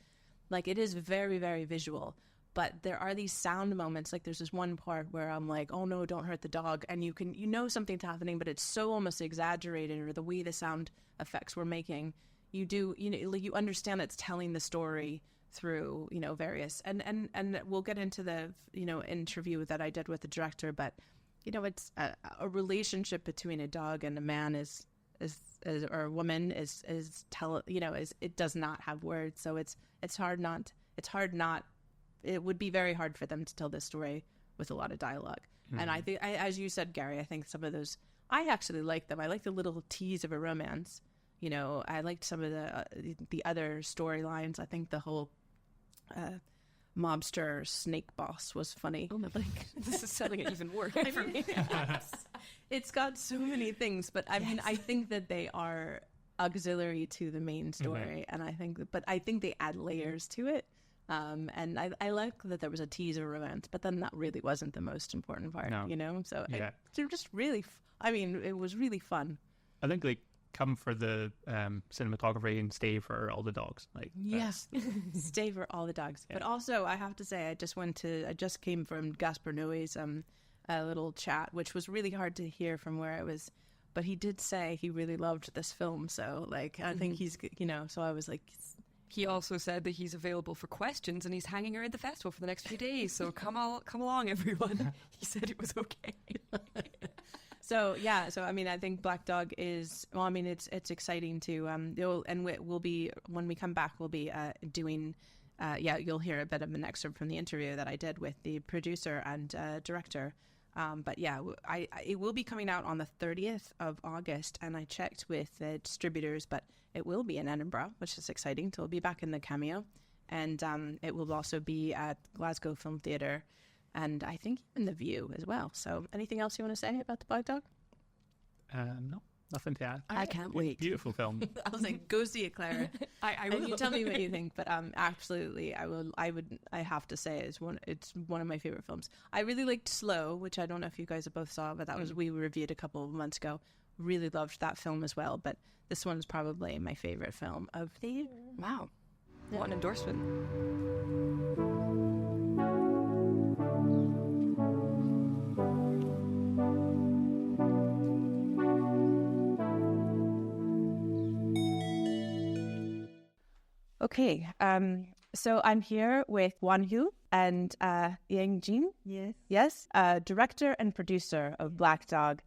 like it is very, very visual, but there are these sound moments. Like there's this one part where I'm like, oh no, don't hurt the dog, and you know something's happening, but it's so almost exaggerated, or the way the sound effects we're making, you understand it's telling the story through, you know, various and we'll get into the, you know, interview that I did with the director, but you know, it's a relationship between a dog and a man or a woman is it does not have words, so it would be very hard for them to tell this story with a lot of dialogue. And I think, as you said, Garry, I think some of those, I actually like them. I like the little tease of a romance. You know, I liked some of the other storylines. I think the whole mobster snake boss was funny. Oh my, like, this is selling it even worse for me. It's got so many things, but I mean, I think that they are auxiliary to the main story, and I think they add layers to it. And I like that there was a tease of romance, but then that really wasn't the most important part, you know? So they're just really, it was really fun. I think they come for the cinematography and stay for all the dogs. Like stay for all the dogs. But also, I have to say, I just came from Gaspar Noé's little chat, which was really hard to hear from where I was. But he did say he really loved this film. So, like, I think he's, you know, so I was like... He also said that he's available for questions and he's hanging around the festival for the next few days. So come along, everyone. He said it was okay. So I mean, I think Black Dog is, well, I mean, it's exciting to, we'll be, when we come back, we'll be doing, you'll hear a bit of an excerpt from the interview that I did with the producer and director. But yeah, it will be coming out on the 30th of August, and I checked with the distributors, but it will be in Edinburgh, which is exciting. So it'll be back in the Cameo, and it will also be at Glasgow Film Theatre, and I think in the View as well. So anything else you want to say about the Black Dog? No, nothing to add. I can't wait. Beautiful film. I was like, go see it, Clara. I will. And you tell me what you think, but absolutely, I have to say it's one of my favorite films. I really liked Slow, which I don't know if you guys have both saw, but that was we reviewed a couple of months ago. Really loved that film as well, but this one is probably my favorite film of the year. Wow, what an endorsement. Okay, so I'm here with Guan Hu and Jing. Yes, director and producer of Black Dog.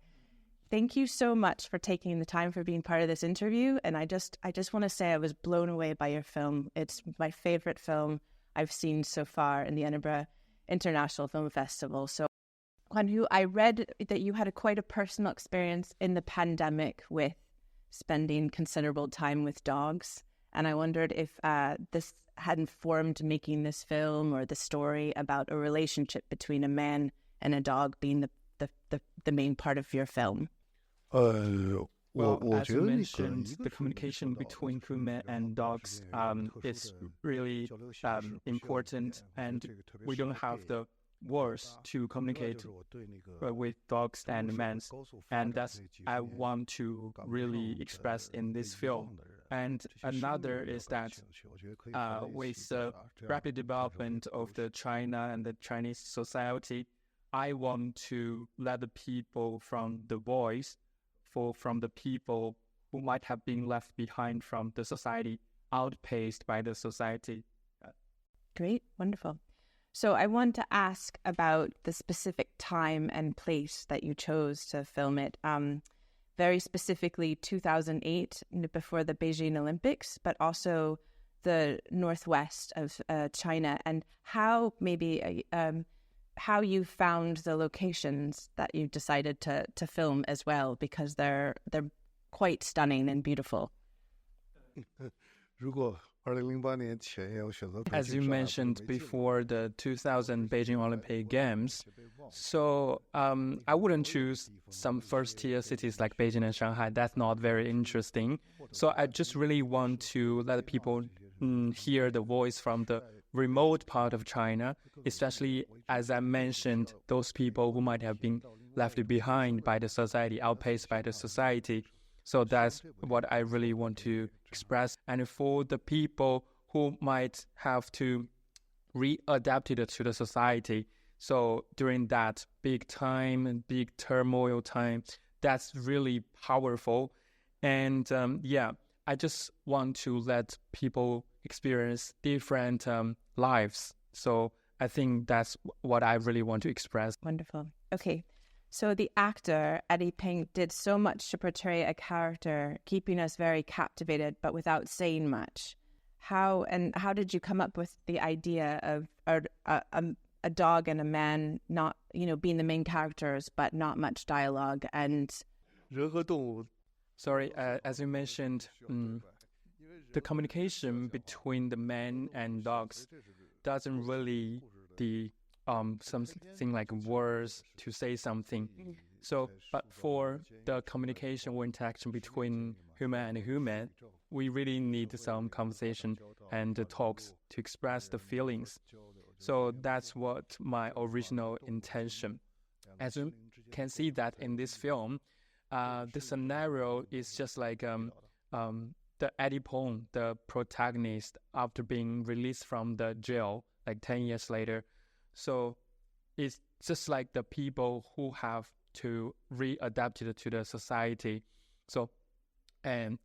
Thank you so much for taking the time for being part of this interview. And I just want to say I was blown away by your film. It's my favorite film I've seen so far in the Edinburgh International Film Festival. So, Guan Hu, I read that you had quite a personal experience in the pandemic with spending considerable time with dogs. And I wondered if this had informed making this film or the story about a relationship between a man and a dog being the main part of your film. Well, as you mentioned, the communication between human and dogs is really important, and we don't have the words to communicate with dogs and men, and that's I want to really express in this film. And another is that with the rapid development of the China and the Chinese society, I want to let the people from the voice from the people who might have been left behind from the society, outpaced by the society. Great, wonderful. So I want to ask about the specific time and place that you chose to film it. Very specifically 2008, before the Beijing Olympics, but also the northwest of China, and how how you found the locations that you decided to film as well, because they're quite stunning and beautiful. As you mentioned before the 2000 Beijing Olympic Games, so I wouldn't choose some first-tier cities like Beijing and Shanghai. That's not very interesting. So I just really want to let people hear the voice from the remote part of China, especially, as I mentioned, those people who might have been left behind by the society, outpaced by the society. So that's what I really want to express. And for the people who might have to readapt it to the society, so during that big time and big turmoil time, that's really powerful. And I just want to let people experience different lives. So I think that's what I really want to express. Wonderful. Okay. So the actor, Eddie Peng, did so much to portray a character, keeping us very captivated, but without saying much. How did you come up with the idea of a dog and a man not, being the main characters, but not much dialogue? And Sorry, as you mentioned, the communication between the men and dogs doesn't really something like words to say something. So, but for the communication or interaction between human and human, we really need some conversation and talks to express the feelings. So that's what my original intention. As you can see that in this film, the scenario is just like the Eddie Peng, the protagonist, after being released from the jail like 10 years later. So it's just like the people who have to readapt it to the society. So, and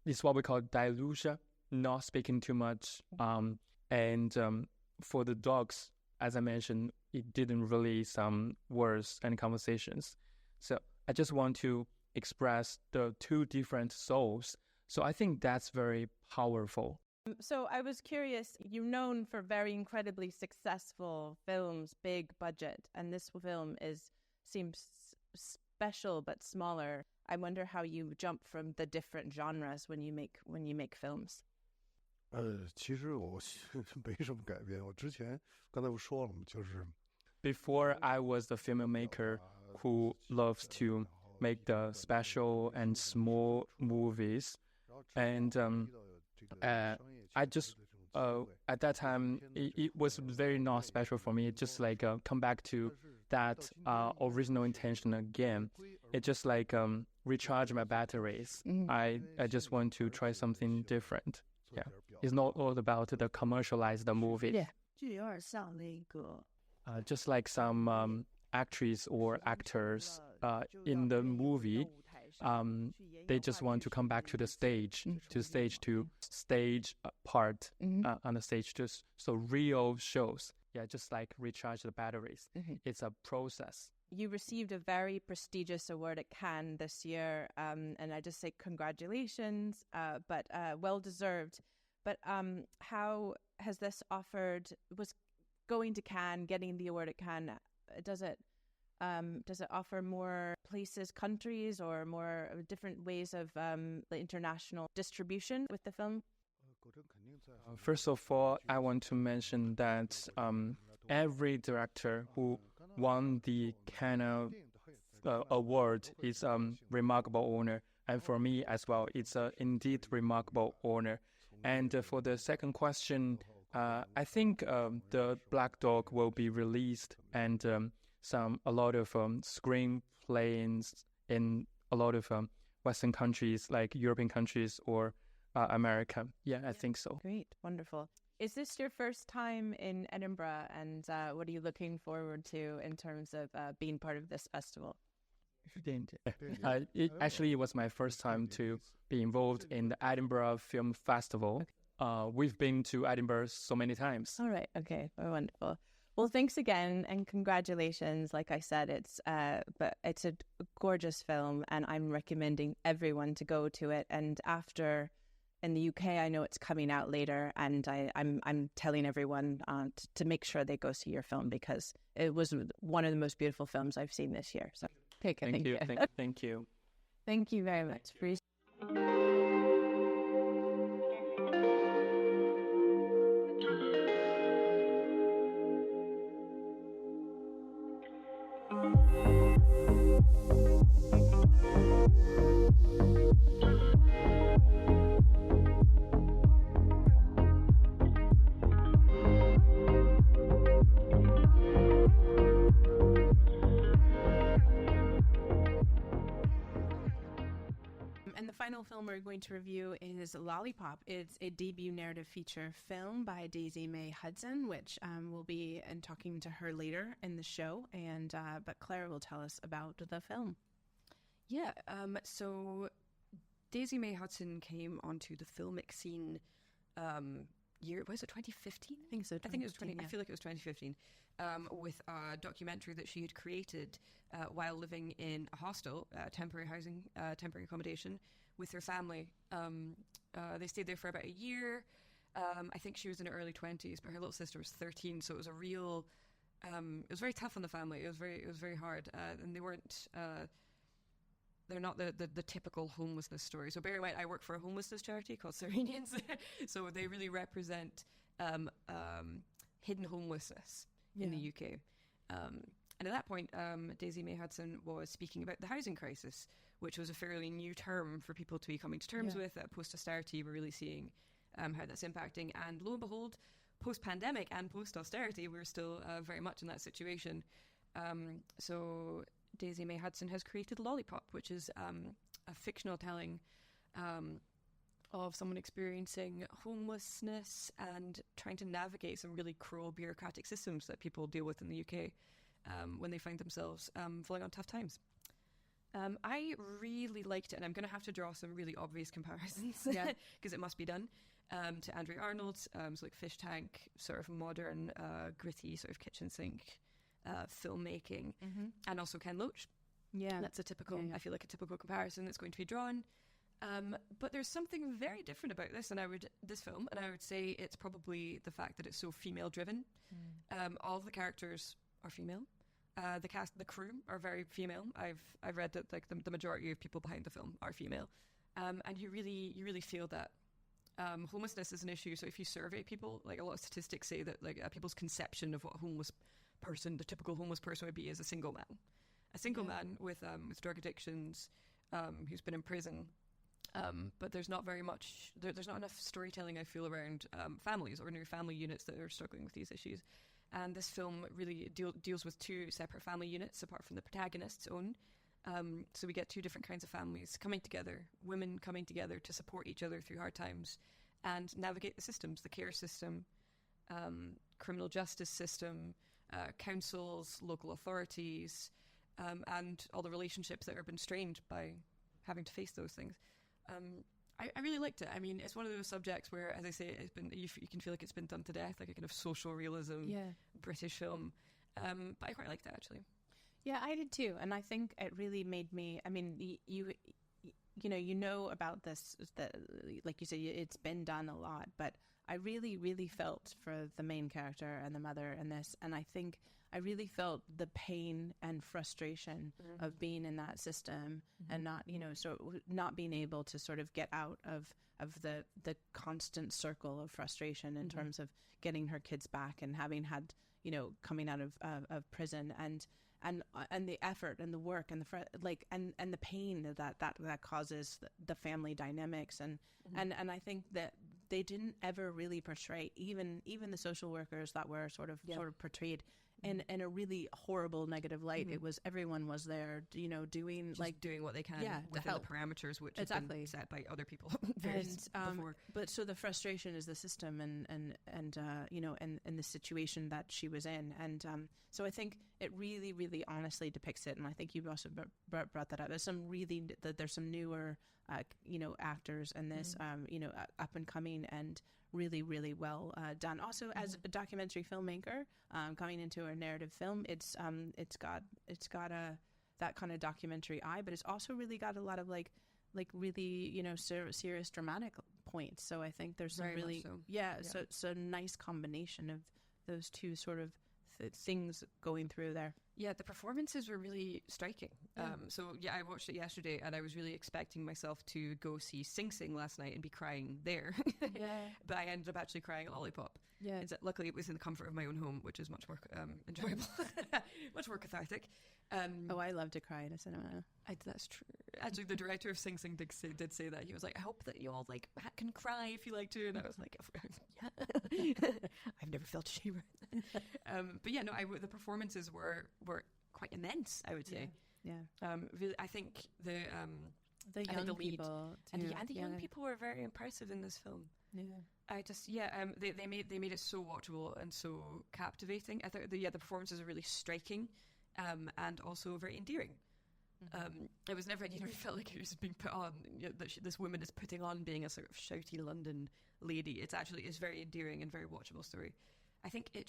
it's what we call delusion, not speaking too much. For the dogs, as I mentioned, it didn't release some words and conversations. So I just want to express the two different souls. So I think that's very powerful. So I was curious, you're known for very incredibly successful films, big budget, and this film is seems special but smaller. I wonder how you jump from the different genres when you make films. 其实我没什么改变。我之前刚才不说了吗？就是 Before, I was the filmmaker who loves to make the special and small movies, and I just at that time it was very not special for me. It just like come back to that original intention again. It just like recharge my batteries. I just want to try something different. Yeah, it's not all about the commercialized movie. Yeah. 就有点像那个 Just like some actors or actors in the movie, they just want to come back to the stage, to stage part on the stage. Just so real shows, yeah, just like recharge the batteries. It's a process. You received a very prestigious award at Cannes this year, and I just say congratulations, but well deserved. But how has this was going to Cannes, getting the award at Cannes, does it offer more places, countries, or more different ways of the international distribution with the film? First of all, I want to mention that every director who won the Cannes award is a remarkable honor. And for me as well, it's indeed remarkable honor. And for the second question, I think the Black Dog will be released, and a lot of screenplays in a lot of Western countries, like European countries or America. Yeah, I think so. Great, wonderful. Is this your first time in Edinburgh, and what are you looking forward to in terms of being part of this festival? It was my first time to be involved in the Edinburgh Film Festival. We've been to Edinburgh so many times. All right, okay, oh, wonderful. Well, thanks again and congratulations. Like I said, it's a gorgeous film, and I'm recommending everyone to go to it. And after, in the UK, I know it's coming out later, and I'm telling everyone to make sure they go see your film, because it was one of the most beautiful films I've seen this year. So take it. Thank you. Thank you. Thank you very much. And the final film we're going to review is Lollipop. It's a debut narrative feature film by Daisy-May Hudson, which we'll be talking to her later in the show. But Clara will tell us about the film. Yeah, so Daisy-May Hudson came onto the filmic scene was it 2015? I think so. I think it was 20. Yeah. I feel like it was 2015, with a documentary that she had created while living in a hostel, temporary housing, temporary accommodation, with her family. They stayed there for about a year. I think she was in her early 20s, but her little sister was 13, so it was a real. It was very tough on the family. It was very hard, and they weren't. They're not the typical homelessness story. So bear in mind, I work for a homelessness charity called Serenians. So they really represent hidden homelessness in the UK. And at that point, Daisy-May Hudson was speaking about the housing crisis, which was a fairly new term for people to be coming to terms with. Post-austerity, we're really seeing how that's impacting. And lo and behold, post-pandemic and post-austerity, we're still very much in that situation. So Daisy-May Hudson has created Lollipop, which is a fictional telling of someone experiencing homelessness and trying to navigate some really cruel bureaucratic systems that people deal with in the UK when they find themselves falling on tough times. I really liked it, and I'm going to have to draw some really obvious comparisons because it must be done, to Garry Arnot, so like Fish Tank, sort of modern, gritty sort of kitchen sink filmmaking, and also Ken Loach. Yeah, that's a typical. I feel like a typical comparison that's going to be drawn. But there's something very different about this film, and I would say it's probably the fact that it's so female driven. All of the characters are female. the crew are very female. I've read that like the majority of people behind the film are female, and you really feel that homelessness is an issue. So if you survey people, like a lot of statistics say that like people's conception of what the typical homeless person would be is a single man with drug addictions, who's been in prison. But there's not very much. There's not enough storytelling, I feel, around families, ordinary family units that are struggling with these issues. And this film really deals with two separate family units apart from the protagonist's own. So we get two different kinds of families coming together, women coming together to support each other through hard times and navigate the systems, the care system, criminal justice system, councils, local authorities, and all the relationships that have been strained by having to face those things. I really liked it. I mean, it's one of those subjects where, as I say, it's been you can feel like it's been done to death, like a kind of social realism British film. But I quite liked it, actually. Yeah, I did too, and I think it really made me. I mean, you know about this. Like you said, it's been done a lot, but I really felt for the main character and the mother in this, and I think I really felt the pain and frustration of being in that system and not, not being able to sort of get out of the constant circle of frustration in terms of getting her kids back and having had, coming out of prison and the effort and the work and the pain that causes the family dynamics and I think that they didn't ever really portray even the social workers that were sort of portrayed in a really horrible negative light. It was everyone was there, doing doing what they can within the parameters which have been set by other people. Before. But so the frustration is the system and the situation that she was in, and so I think it really honestly depicts it. And I think you also brought that up. There's some newer actors in this, up and coming and really well done. Also, as a documentary filmmaker, coming into a narrative film, it's got that kind of documentary eye, but it's also really got a lot of like really serious dramatic points. So I think there's some really so a nice combination of those two sort of things going through there. Yeah, the performances were really striking. I watched it yesterday and I was really expecting myself to go see Sing Sing last night and be crying there. But I ended up actually crying at Lollipop. Yeah. Luckily it was in the comfort of my own home, which is much more enjoyable, much more cathartic. I love to cry in a cinema. That's true. Actually, the director of Sing Sing did say that. He was like, I hope that you all can cry if you like to. And I was like, yeah. I've never felt shame. But yeah, no, the performances were quite immense, I would say. Yeah. Really, I think the young people too. And the young people were very impressive in this film. Yeah. They made it so watchable and so captivating. I thought the performances are really striking, and also very endearing. It was never, you felt like it was being put on, that this woman is putting on being a sort of shouty London lady. It's very endearing and very watchable story. I think it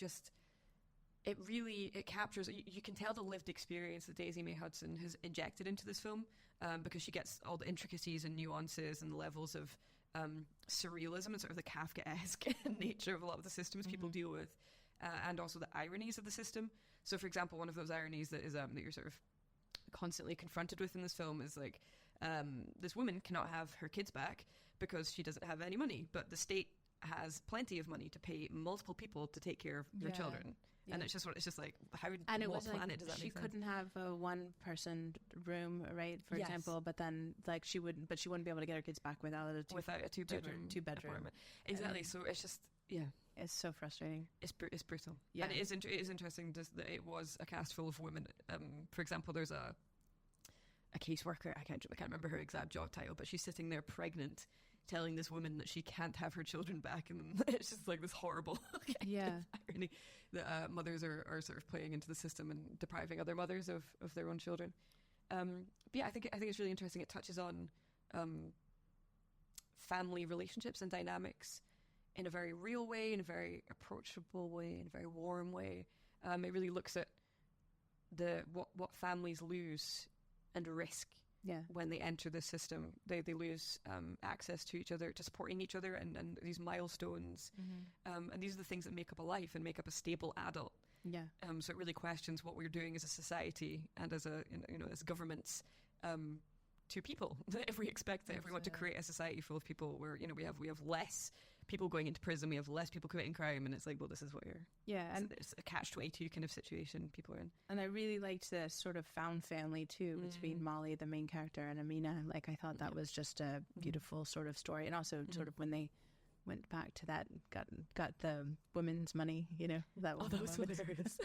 captures, you can tell the lived experience that Daisy-May Hudson has injected into this film, because she gets all the intricacies and nuances and levels of surrealism and sort of the Kafkaesque nature of a lot of the systems people deal with, and also the ironies of the system. So, for example, one of those ironies that is that you're sort of constantly confronted with in this film is like, this woman cannot have her kids back because she doesn't have any money, but the state has plenty of money to pay multiple people to take care of their children. Yeah. And it's just like, what planet does that make sense? She couldn't have a one-person room, right? For example, but then she wouldn't be able to get her kids back without a two-bedroom apartment. Exactly. So it's just it's so frustrating. It's brutal. Yeah, and it is interesting that it was a cast full of women. For example, there's a caseworker. I can't remember her exact job title, but she's sitting there pregnant, telling this woman that she can't have her children back, and it's just like this horrible irony that mothers are sort of playing into the system and depriving other mothers of their own children. But yeah, I think it's really interesting. It touches on family relationships and dynamics in a very real way, in a very approachable way, in a very warm way. It really looks at what families lose and risk when they enter the system, they lose access to each other, to supporting each other, and these milestones. And these are the things that make up a life and make up a stable adult. Yeah. So it really questions what we're doing as a society and as as governments to people. If we expect that, if we want to create a society full of people where we have less people going into prison, we have less people committing crime, and it's like, well, this is what you're. Yeah, and it's a catch-22 kind of situation people are in. And I really liked the sort of found family too between Molly, the main character, and Amina. Like, I thought that was just a beautiful sort of story, and also sort of when they went back to that, got the women's money, that was hilarious.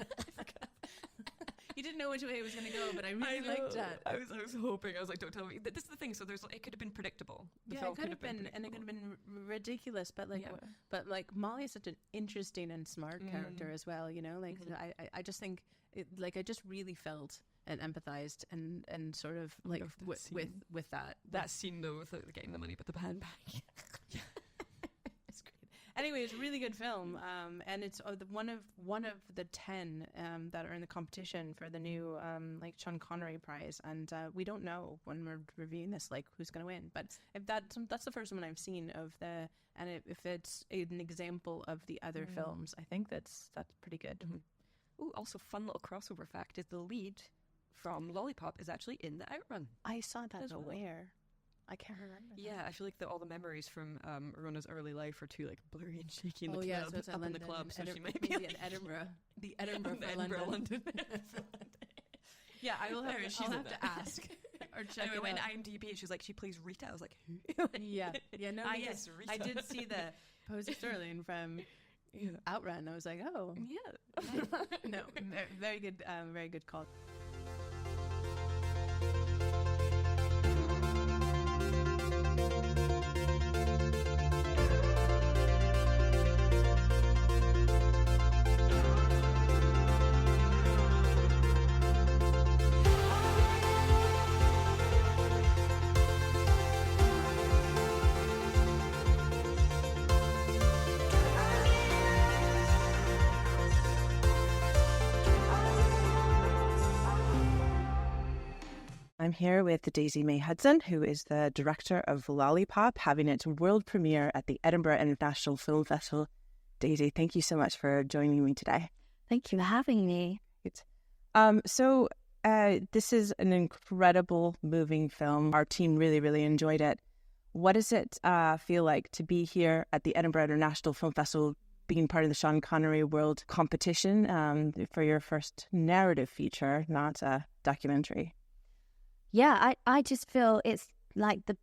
You didn't know which way it was going to go, but I really liked that. I was hoping. I was like, don't tell me. This is the thing. So it could have been predictable. It could have been, and it could have been ridiculous. But Molly is such an interesting and smart character as well. I just think, I just really felt and empathized and sort of like with that scene though, with getting the money but the handbag. Anyway, it's a really good film, and it's one of the 10 that are in the competition for the new Sean Connery Prize, and we don't know when we're reviewing this who's going to win. But if that's the first one I've seen of if it's an example of the other films, I think that's pretty good. Ooh, also fun little crossover fact is the lead from Lollipop is actually in the OUTRUN. I saw that as well. Where? I can't remember. Yeah, I feel like all the memories from Ronan's early life are too blurry and shaky in the club. So it's up in the club, so she might be in Edinburgh. The Edinburgh for London. Yeah, I'll have to ask. Or check anyway, it when out. IMDb, she's like, she plays Rita. I was like, who? Yeah, no, yes, Rita. I did see the Posey Sterling from OUTRUN. I was like, oh, yeah. No, very good call. I'm here with Daisy-May Hudson, who is the director of Lollipop, having its world premiere at the Edinburgh International Film Festival. Daisy, thank you so much for joining me today. Thank you for having me. So this is an incredible, moving film. Our team really, really enjoyed it. What does it feel like to be here at the Edinburgh International Film Festival, being part of the Sean Connery World Competition for your first narrative feature, not a documentary? Yeah, I just feel it's like the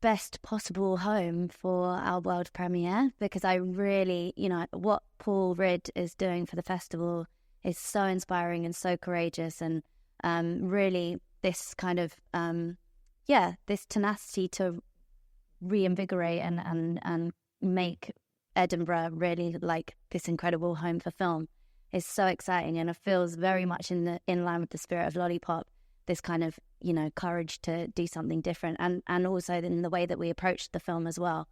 best possible home for our world premiere, because I really, what Paul Ridd is doing for the festival is so inspiring and so courageous, and really this kind of, this tenacity to reinvigorate and make Edinburgh really like this incredible home for film is so exciting, and it feels very much in line with the spirit of Lollipop. This kind of, courage to do something different, and also in the way that we approach the film as well.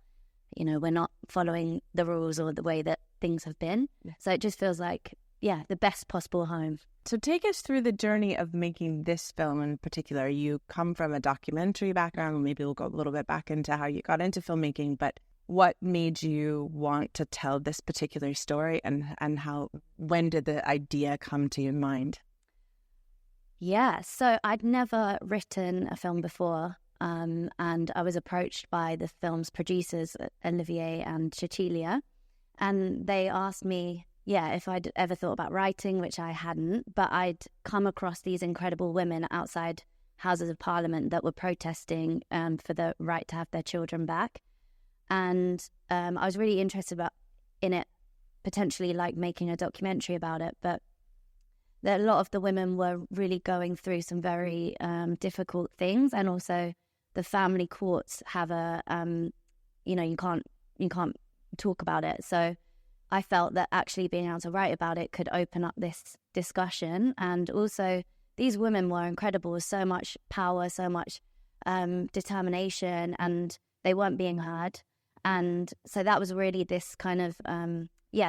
We're not following the rules or the way that things have been. Yeah. So it just feels like, the best possible home. So take us through the journey of making this film in particular. You come from a documentary background. Maybe we'll go a little bit back into how you got into filmmaking, but what made you want to tell this particular story, and when did the idea come to your mind? Yeah, so I'd never written a film before, and I was approached by the film's producers, Olivier and Cecilia, and they asked me, if I'd ever thought about writing, which I hadn't, but I'd come across these incredible women outside Houses of Parliament that were protesting for the right to have their children back, and I was really interested in it, potentially making a documentary about it, but that a lot of the women were really going through some very difficult things, and also the family courts have you can't talk about it. So I felt that actually being able to write about it could open up this discussion, and also these women were incredible with so much power, so much determination, and they weren't being heard. And so that was really this kind of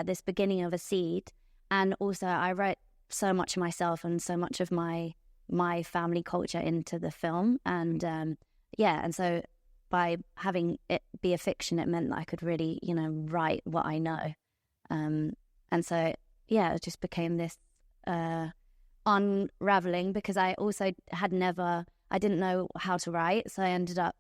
this beginning of a seed. And also I wrote so much of myself and so much of my my family culture into the film. And and so by having it be a fiction, it meant that I could really, write what I know. And so, it just became this unraveling, because I also I didn't know how to write. So I ended up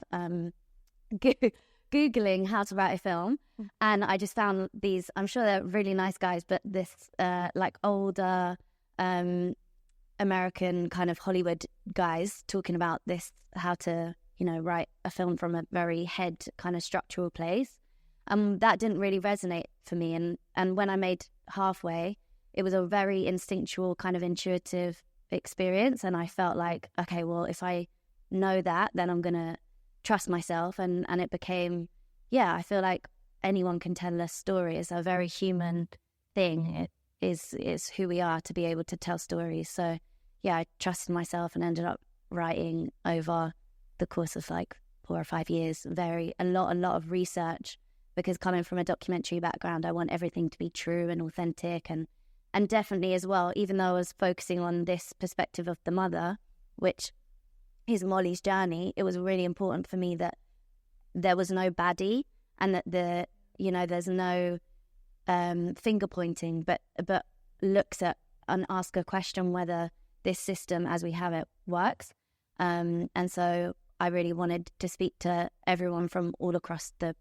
Googling how to write a film. And I just found these, I'm sure they're really nice guys, but this like older American kind of Hollywood guys talking about this, how to, write a film from a very head kind of structural place. That didn't really resonate for me. And when I made Halfway, it was a very instinctual, kind of intuitive experience. And I felt like, okay, well, if I know that, then I'm going to trust myself. And it became, I feel like anyone can tell a story. It's a very human thing. It is who we are, to be able to tell stories. So, I trusted myself and ended up writing over the course of like 4 or 5 years, a lot of research, because coming from a documentary background, I want everything to be true and authentic. And definitely as well, even though I was focusing on this perspective of the mother, which is Molly's journey, it was really important for me that there was no baddie, and that there's no finger pointing, but looks at and asks a question whether this system as we have it works. And so I really wanted to speak to everyone from all across the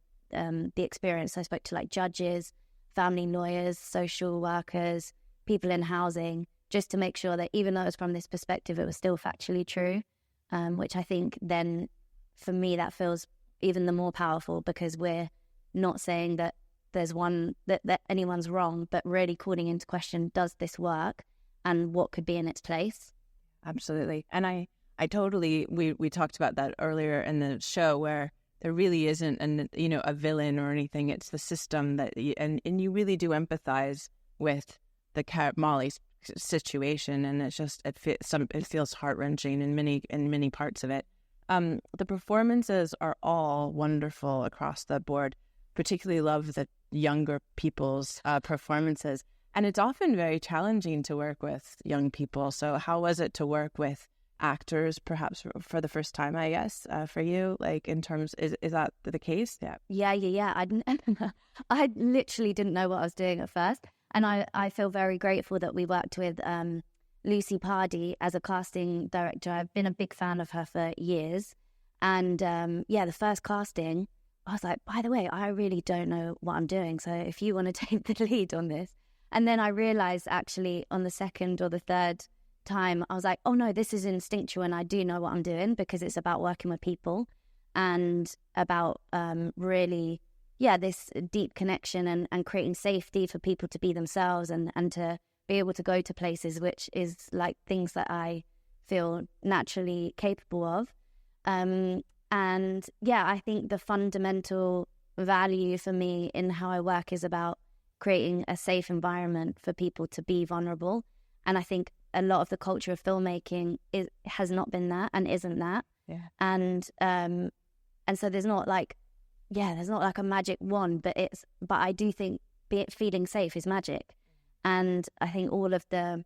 experience. I spoke to like judges, family lawyers, social workers, people in housing, just to make sure that even though it was from this perspective, it was still factually true, which I think then for me that feels even the more powerful, because we're not saying that there's one that anyone's wrong, but really calling into question, does this work and what could be in its place? Absolutely. And I totally, we talked about that earlier in the show, where there really isn't a villain or anything. It's the system that and you really do empathize with Molly's situation, and it's just it feels heart-wrenching in many parts of it. The performances are all wonderful across the board. Particularly love the younger people's performances, and it's often very challenging to work with young people. So how was it to work with actors, perhaps for the first time, I guess, for you, like in terms, is that the case? Yeah. I literally didn't know what I was doing at first, and I feel very grateful that we worked with Lucy Pardee as a casting director. I've been a big fan of her for years, and the first casting, I was like, by the way, I really don't know what I'm doing, so if you want to take the lead on this. And then I realized actually on the second or the third time, I was like, oh no, this is instinctual and I do know what I'm doing, because it's about working with people and about really, this deep connection and creating safety for people to be themselves and to be able to go to places, which is like things that I feel naturally capable of. And I think the fundamental value for me in how I work is about creating a safe environment for people to be vulnerable. And I think a lot of the culture of filmmaking has not been that and isn't that. Yeah. And so there's not like a magic wand, but I do think feeling safe is magic. And I think all of the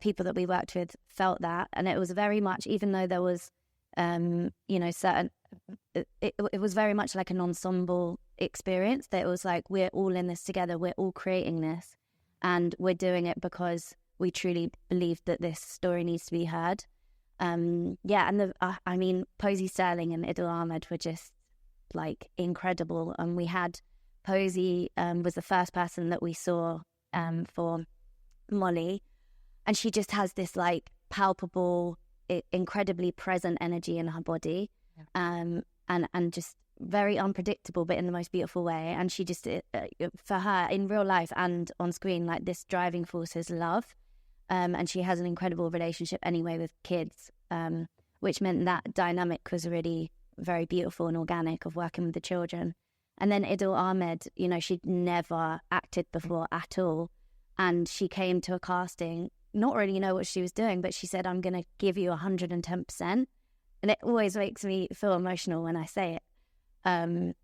people that we worked with felt that. And it was very much, even though there was certain, it was very much like an ensemble experience, that it was like, we're all in this together, we're all creating this, and we're doing it because we truly believe that this story needs to be heard. And Posey Sterling and Idil Ahmed were just like incredible. And we had Posey was the first person that we saw for Molly, and she just has this like palpable, incredibly present energy in her body, and just very unpredictable, but in the most beautiful way. And she just, for her in real life and on screen, like this driving force is love. And she has an incredible relationship anyway with kids, which meant that dynamic was really very beautiful and organic of working with the children. And then Idil Ahmed, she'd never acted before at all. And she came to a casting, not really know what she was doing, but she said, I'm going to give you 110%. And it always makes me feel emotional when I say it,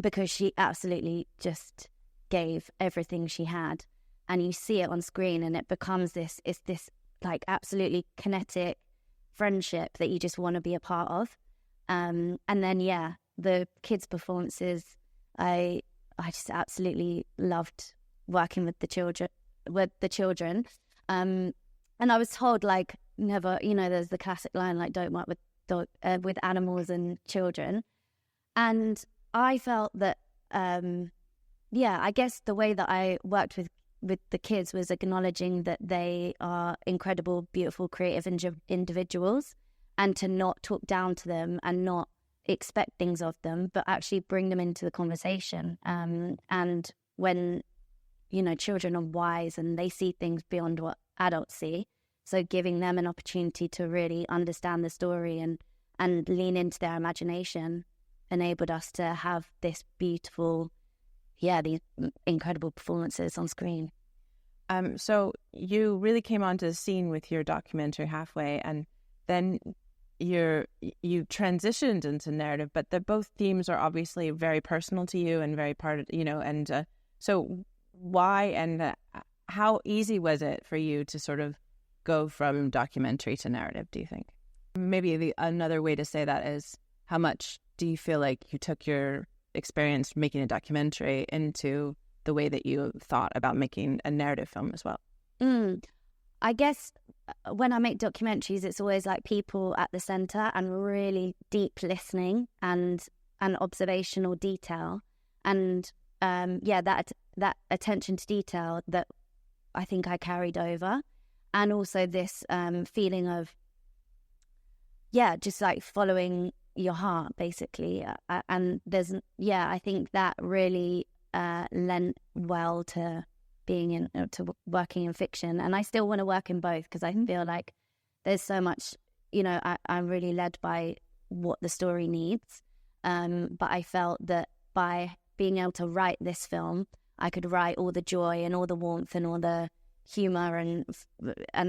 because she absolutely just gave everything she had. and you see it on screen, and it becomes this like absolutely kinetic friendship that you just want to be a part of. And then the kids' performances, I just absolutely loved working with the children. And I was told, like, never, there's the classic line, like, don't work with animals and children. And I felt that, I guess the way that I worked with the kids was acknowledging that they are incredible, beautiful, creative individuals, and to not talk down to them and not expect things of them, but actually bring them into the conversation. And when, children are wise and they see things beyond what adults see, so giving them an opportunity to really understand the story and lean into their imagination enabled us to have this beautiful, these incredible performances on screen. So you really came onto the scene with your documentary halfway, and then you transitioned into narrative, but both themes are obviously very personal to you and very part of, and so why and how easy was it for you to sort of go from documentary to narrative, do you think? Maybe another way to say that is, how much do you feel like you took your experience making a documentary into the way that you thought about making a narrative film as well? I guess when I make documentaries, it's always like people at the center and really deep listening and observational detail, and that attention to detail that I think I carried over, and also this feeling of just like following your heart, basically. And I think that really lent well to being to working in fiction. And I still want to work in both, because I feel like there's so much, I'm really led by what the story needs. But I felt that by being able to write this film, I could write all the joy and all the warmth and all the humor and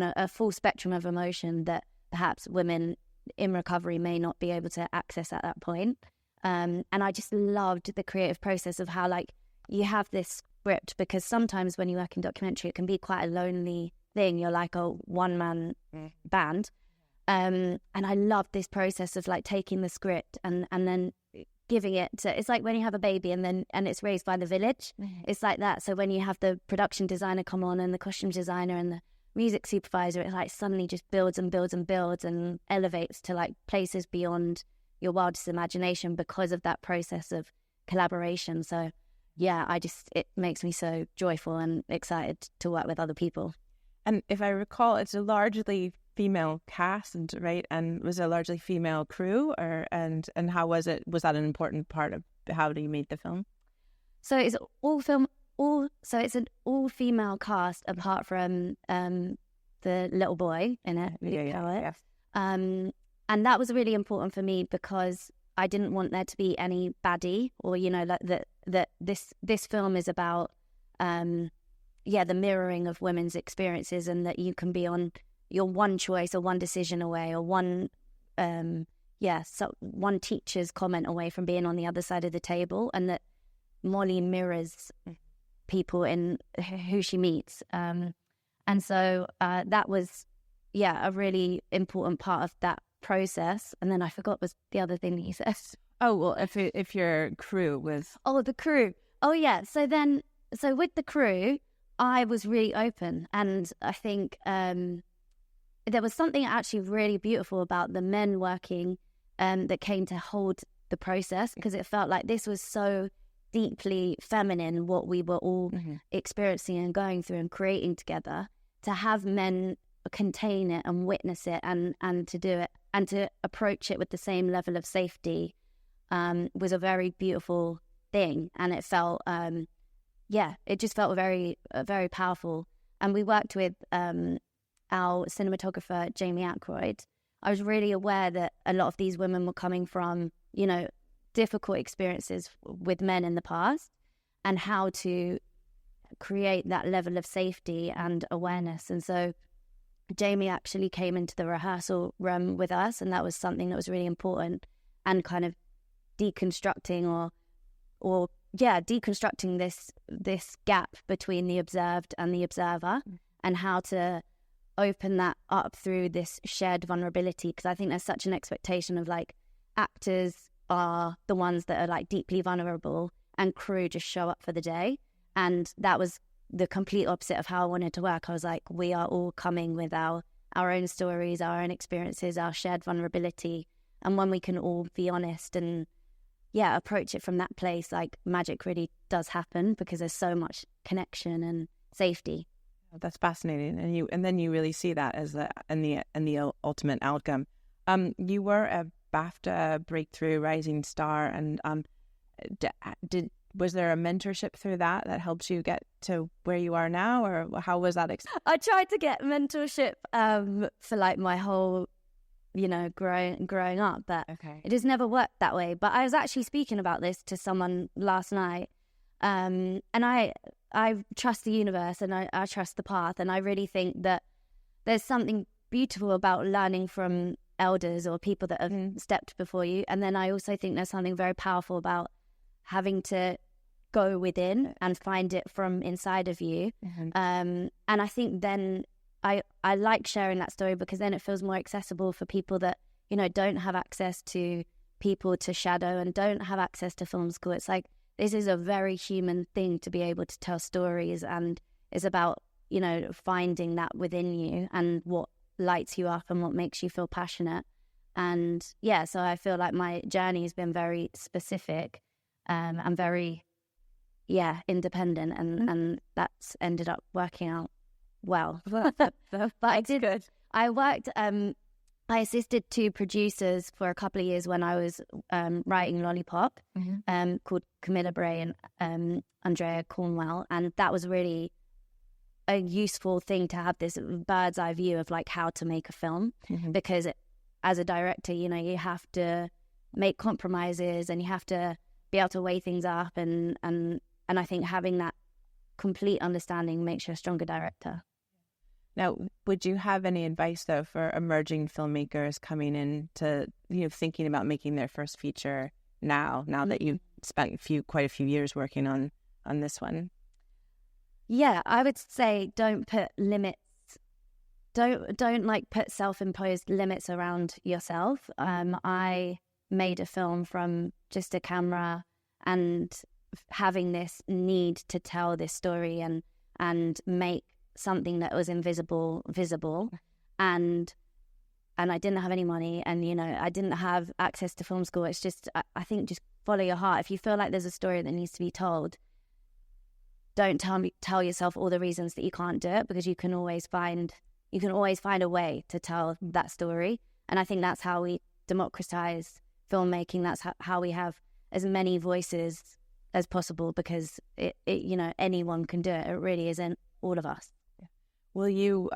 a full spectrum of emotion that perhaps women in recovery may not be able to access at that point. And I just loved the creative process of how, like, you have this script, because sometimes when you work in documentary, it can be quite a lonely thing. You're like a one-man band. And I loved this process of like taking the script and then giving it to, it's like when you have a baby and it's raised by the village. It's like that. So when you have the production designer come on and the costume designer and the music supervisor, it like suddenly just builds and builds and builds and elevates to like places beyond your wildest imagination because of that process of collaboration. So it makes me so joyful and excited to work with other people. And if I recall, it's a largely female cast, right? And was it a largely female crew, and how was it? Was that an important part of how you made the film? So it's it's an all female cast apart from the little boy in it. And that was really important for me because I didn't want there to be any baddie, or that this film is about the mirroring of women's experiences, and that you can be on your one choice or one decision away, or one teacher's comment away from being on the other side of the table, and that Molly mirrors people in who she meets. And so that was a really important part of that process. And then I forgot was the other thing that you said. Oh, well, if your crew was... Oh, the crew. Oh, yeah. So with the crew, I was really open. And I think there was something actually really beautiful about the men working that came to hold the process, because it felt like this was so deeply feminine, what we were all experiencing and going through and creating together. To have men contain it and witness it and to do it and to approach it with the same level of safety was a very beautiful thing. And it felt, it just felt very, very powerful. And we worked with our cinematographer, Jamie Ackroyd. I was really aware that a lot of these women were coming from, difficult experiences with men in the past, and how to create that level of safety and awareness. And so Jamie actually came into the rehearsal room with us, and that was something that was really important, and kind of deconstructing or deconstructing this gap between the observed and the observer, and how to open that up through this shared vulnerability. Because I think there's such an expectation of like actors are the ones that are like deeply vulnerable and crew just show up for the day. And that was the complete opposite of how I wanted to work. I was like, we are all coming with our own stories, our own experiences, our shared vulnerability. And when we can all be honest and approach it from that place, like magic really does happen, because there's so much connection and safety. That's fascinating, and then you really see that as the ultimate outcome. You were a BAFTA Breakthrough Rising Star, and was there a mentorship through that helped you get to where you are now, or how was that? I tried to get mentorship for like my whole, growing up, but it just never worked that way. But I was actually speaking about this to someone last night, and I trust the universe, and I trust the path, and I really think that there's something beautiful about learning from elders or people that have stepped before you. And then I also think there's something very powerful about having to go within and find it from inside of you. And I think then I like sharing that story, because then it feels more accessible for people that, don't have access to people to shadow and don't have access to film school. It's like, this is a very human thing to be able to tell stories, and it's about, finding that within you and what lights you up and what makes you feel passionate. And so I feel like my journey has been very specific and very independent, and that's ended up working out well. But I did good. I worked I assisted two producers for a couple of years when I was writing Lollipop, called Camilla Bray and Andrea Cornwell, and that was really a useful thing to have this bird's eye view of like how to make a film, because as a director, you have to make compromises and you have to be able to weigh things up, and I think having that complete understanding makes you a stronger director. Now, would you have any advice, though, for emerging filmmakers coming in to, thinking about making their first feature now that you've spent quite a few years working on this one? Yeah, I would say don't put limits. Don't like put self-imposed limits around yourself. I made a film from just a camera and having this need to tell this story and make something that was invisible visible, and I didn't have any money, and I didn't have access to film school. It's just, I think, just follow your heart. If you feel like there's a story that needs to be told, don't tell yourself all the reasons that you can't do it, because you can always find a way to tell that story. And I think that's how we democratize filmmaking. That's how we have as many voices as possible, because it anyone can do it. It really isn't all of us. Will you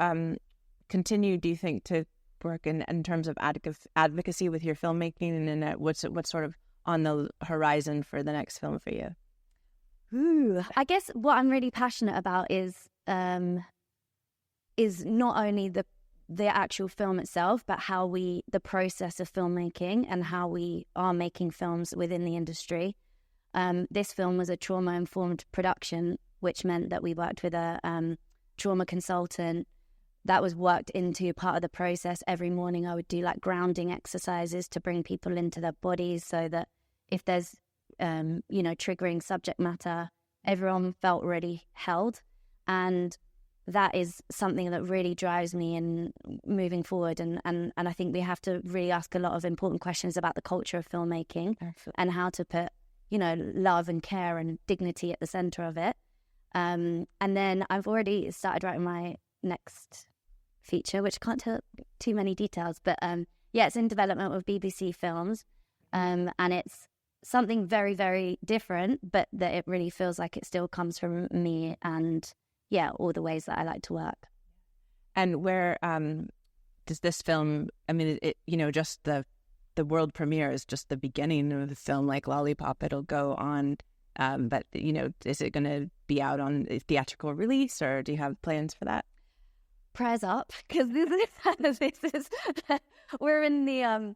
continue, do you think, to work in terms of advocacy with your filmmaking, and what's sort of on the horizon for the next film for you? I guess what I'm really passionate about is not only the actual film itself, but the process of filmmaking and how we are making films within the industry. This film was a trauma-informed production, which meant that we worked with a trauma consultant that was worked into part of the process. Every morning I would do like grounding exercises to bring people into their bodies, so that if there's triggering subject matter, everyone felt really held. And that is something that really drives me in moving forward, and I think we have to really ask a lot of important questions about the culture of filmmaking. Absolutely. And how to put love and care and dignity at the center of it. And then I've already started writing my next feature, which can't tell too many details, but it's in development with BBC Films, and it's something very, very different, but that it really feels like it still comes from me and all the ways that I like to work. And where does this film, I mean, just the world premiere is just the beginning of the film, like Lollipop, it'll go on. But, is it going to be out on a theatrical release, or do you have plans for that? Prayers up, because this is we're in the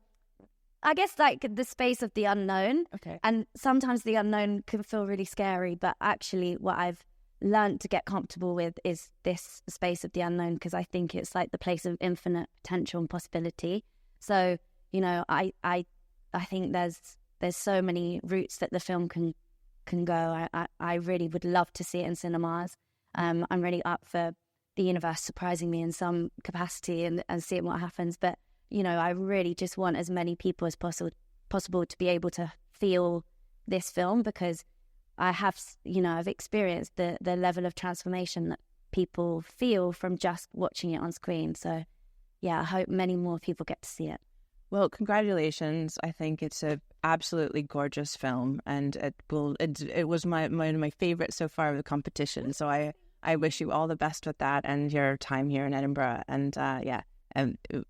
I guess like the space of the unknown. Okay. And sometimes the unknown can feel really scary, but actually what I've learned to get comfortable with is this space of the unknown, because I think it's like the place of infinite potential and possibility. So, you know, I think there's so many routes that the film can go. I really would love to see it in cinemas. I'm really up for the universe surprising me in some capacity and seeing what happens. But, you know, I really just want as many people as possible to be able to feel this film, because I've experienced the level of transformation that people feel from just watching it on screen. So, yeah, I hope many more people get to see it. Well, congratulations. I think it's an absolutely gorgeous film, and it was one of my favorites so far of the competition. So I wish you all the best with that and your time here in Edinburgh. And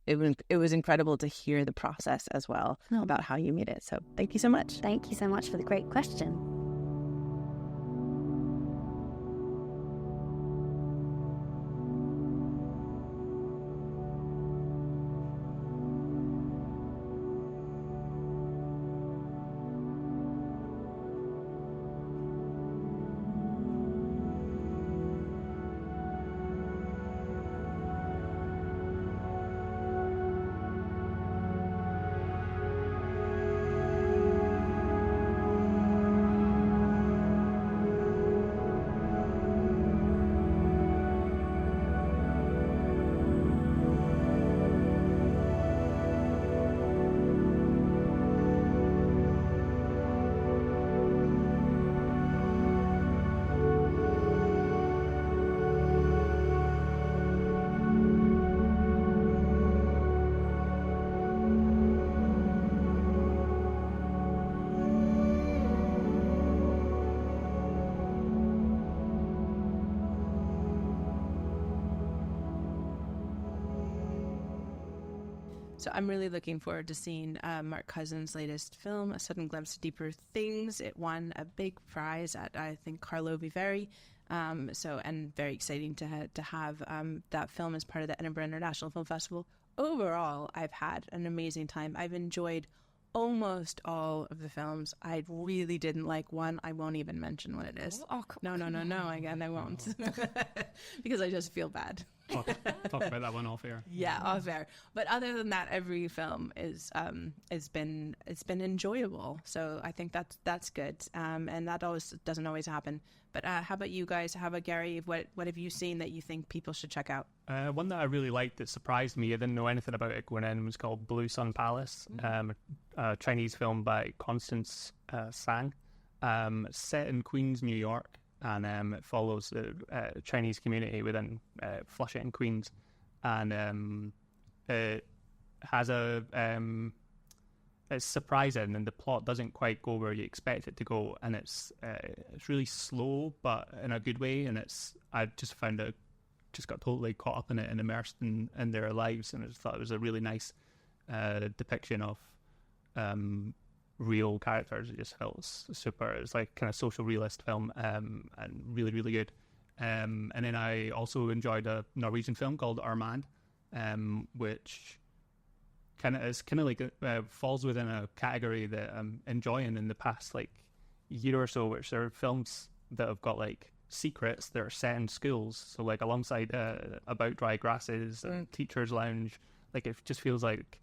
it was incredible to hear the process as well about how you made it. So thank you so much. Thank you so much for the great question. So I'm really looking forward to seeing Mark Cousin's latest film, A Sudden Glimpse of Deeper Things. It won a big prize at, I think, Carlo Vivari. And very exciting to have that film as part of the Edinburgh International Film Festival. Overall, I've had an amazing time. I've enjoyed almost all of the films. I really didn't like one. I won't even mention what it is. No. Again, I won't. Because I just feel bad. Talk about that one off air. Yeah, off air. But other than that, every film it's been enjoyable. So I think that's good. And that doesn't always happen. But how about you guys? How about Garry? What have you seen that you think people should check out? One that I really liked that surprised me, I didn't know anything about it going in, was called Blue Sun Palace, a Chinese film by Constance Sang, set in Queens, New York, and it follows the Chinese community within Flushing, Queens, and it has it's surprising, and the plot doesn't quite go where you expect it to go, and it's really slow, but in a good way. And I just found it, just got totally caught up in it and immersed in their lives, and I just thought it was a really nice depiction of real characters. It just felt super. It's like kind of social realist film, and really, really good. And then I also enjoyed a Norwegian film called Our Man, which is kind of like falls within a category that I'm enjoying in the past like year or so, which are films that have got like secrets that are set in schools. So like alongside About Dry Grasses and Teacher's Lounge, like it just feels like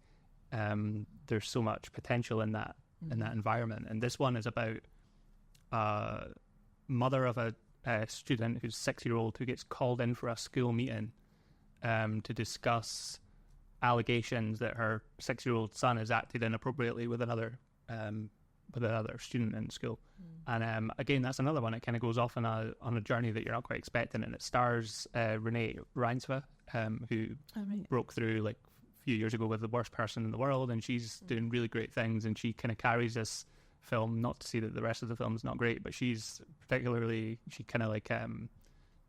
there's so much potential in that environment. And this one is about mother of a student who's 6-year-old who gets called in for a school meeting to discuss allegations that her 6-year-old son has acted inappropriately with another student in school. And again, that's another one. It kind of goes off on a journey that you're not quite expecting, and it stars Renee Reinsve, who broke through like a few years ago with The Worst Person in the World, and she's doing really great things, and she kind of carries this film, not to say that the rest of the film is not great, but she kind of like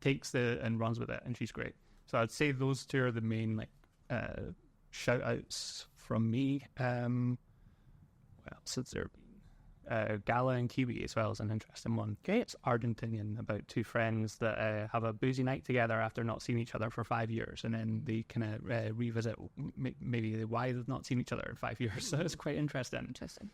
takes and runs with it, and she's great. So I'd say those two are the main like shout outs from me. Well, since there Gala in Kiwi as well is an interesting one. Great. It's Argentinian, about two friends that have a boozy night together after not seeing each other for 5 years, and then they kind of revisit maybe why they've not seen each other in 5 years. So it's quite interesting. Interesting.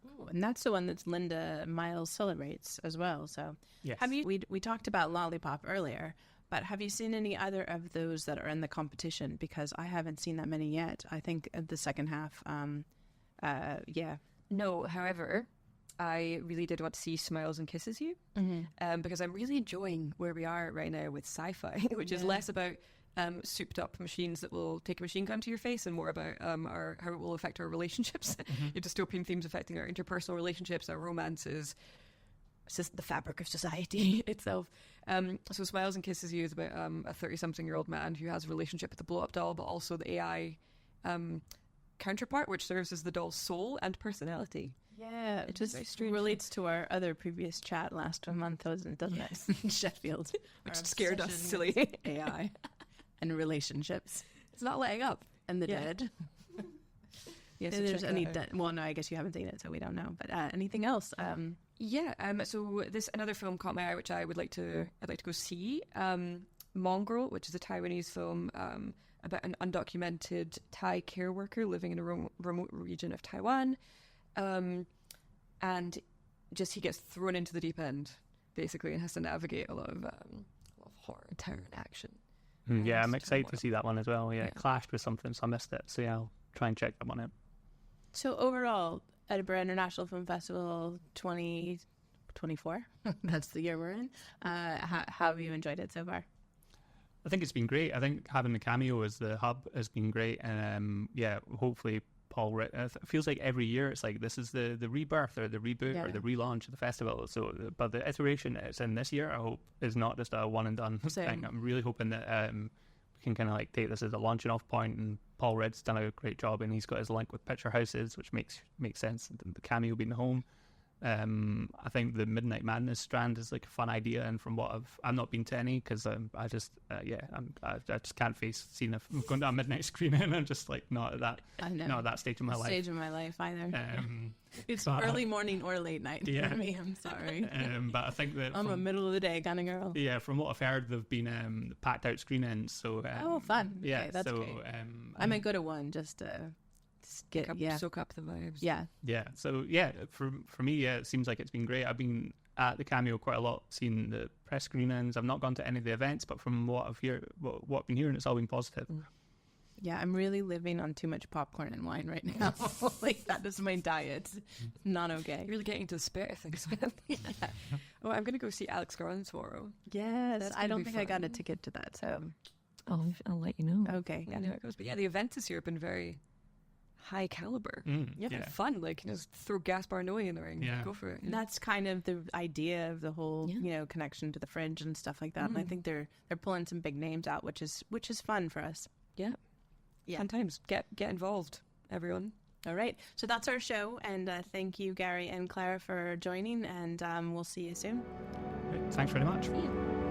Oh, and that's the one that Linda Miles celebrates as well. So, Yes. have you? We talked about Lollipop earlier, but have you seen any other of those that are in the competition? Because I haven't seen that many yet. I think the second half. Yeah. No, however, I really did want to see Smiles and Kisses You, because I'm really enjoying where we are right now with sci-fi, which is less about souped up machines that will take a machine gun to your face and more about how it will affect our relationships. Your dystopian themes affecting our interpersonal relationships, our romances, the fabric of society itself. So Smiles and Kisses You is about a 30-something-year-old man who has a relationship with the blow-up doll, but also the AI counterpart, which serves as the doll's soul and personality. Yeah, it just very strange. relates to our other previous chat last month, doesn't it? Sheffield. Which Our scared us obsession silly. with AI and relationships It's not letting up. and the Yeah. dead. Yes, If there's any well, no, I guess you haven't seen it, so we don't know. But anything else? So this another film caught my eye, which I'd like to go see. Mongrel, which is a Taiwanese film about an undocumented Thai care worker living in a remote region of Taiwan, and just he gets thrown into the deep end basically and has to navigate a lot of horror, terror, and action. Yeah, I'm Just excited to turmoil. see that one as well. Yeah, it clashed with something, so I missed it. So yeah, I'll try and check that one out. So overall, Edinburgh International Film Festival 2024, that's the year we're in. How have you enjoyed it so far? I think it's been great. I think having the cameo as the hub has been great, and hopefully Paul. It feels like every year it's like this is the rebirth or the reboot or the relaunch of the festival. So, but the iteration it's in this year, I hope, is not just a one and done thing. I'm really hoping that we can kind of like take this as a launching off point. And Paul Rudd's done a great job, and he's got his link with Picture Houses, which makes sense. The cameo being home. I think the Midnight Madness strand is like a fun idea, and from what I've not been to any because I just can't face seeing going to a midnight screening, and I'm just like not at that stage of my life. Stage of my life either. It's but, early morning or late night for me. I'm sorry. But I think that I'm a middle of the day kind of girl. Yeah, from what I've heard, they've been packed out screenings. So fun. Yeah, okay, that's so great. I might go to one just to get soak up the vibes. Yeah. So for me, it seems like it's been great. I've been at the cameo quite a lot, seeing the press screenings. I've not gone to any of the events, but from what I've been hearing, it's all been positive. Yeah, I'm really living on too much popcorn and wine right now. Like that is my diet. Not okay. You're really getting into the spirit of things. Oh, I'm going to go see Alex Garland tomorrow. Yes, That's I gonna don't be think I got a fun. ticket to that. So I'll let you know. okay, I know how it goes. But yeah, the events this year have been very high caliber. Fun. Like, just throw Gaspar Noé in the ring. Yeah. Go for it. that's kind of the idea of the whole, connection to the fringe and stuff like that. And I think they're pulling some big names out, which is fun for us. Yeah. Fun times. Get involved, everyone. All right, so that's our show, and thank you, Garry and Clara, for joining, and we'll see you soon. Thanks very much. Yeah.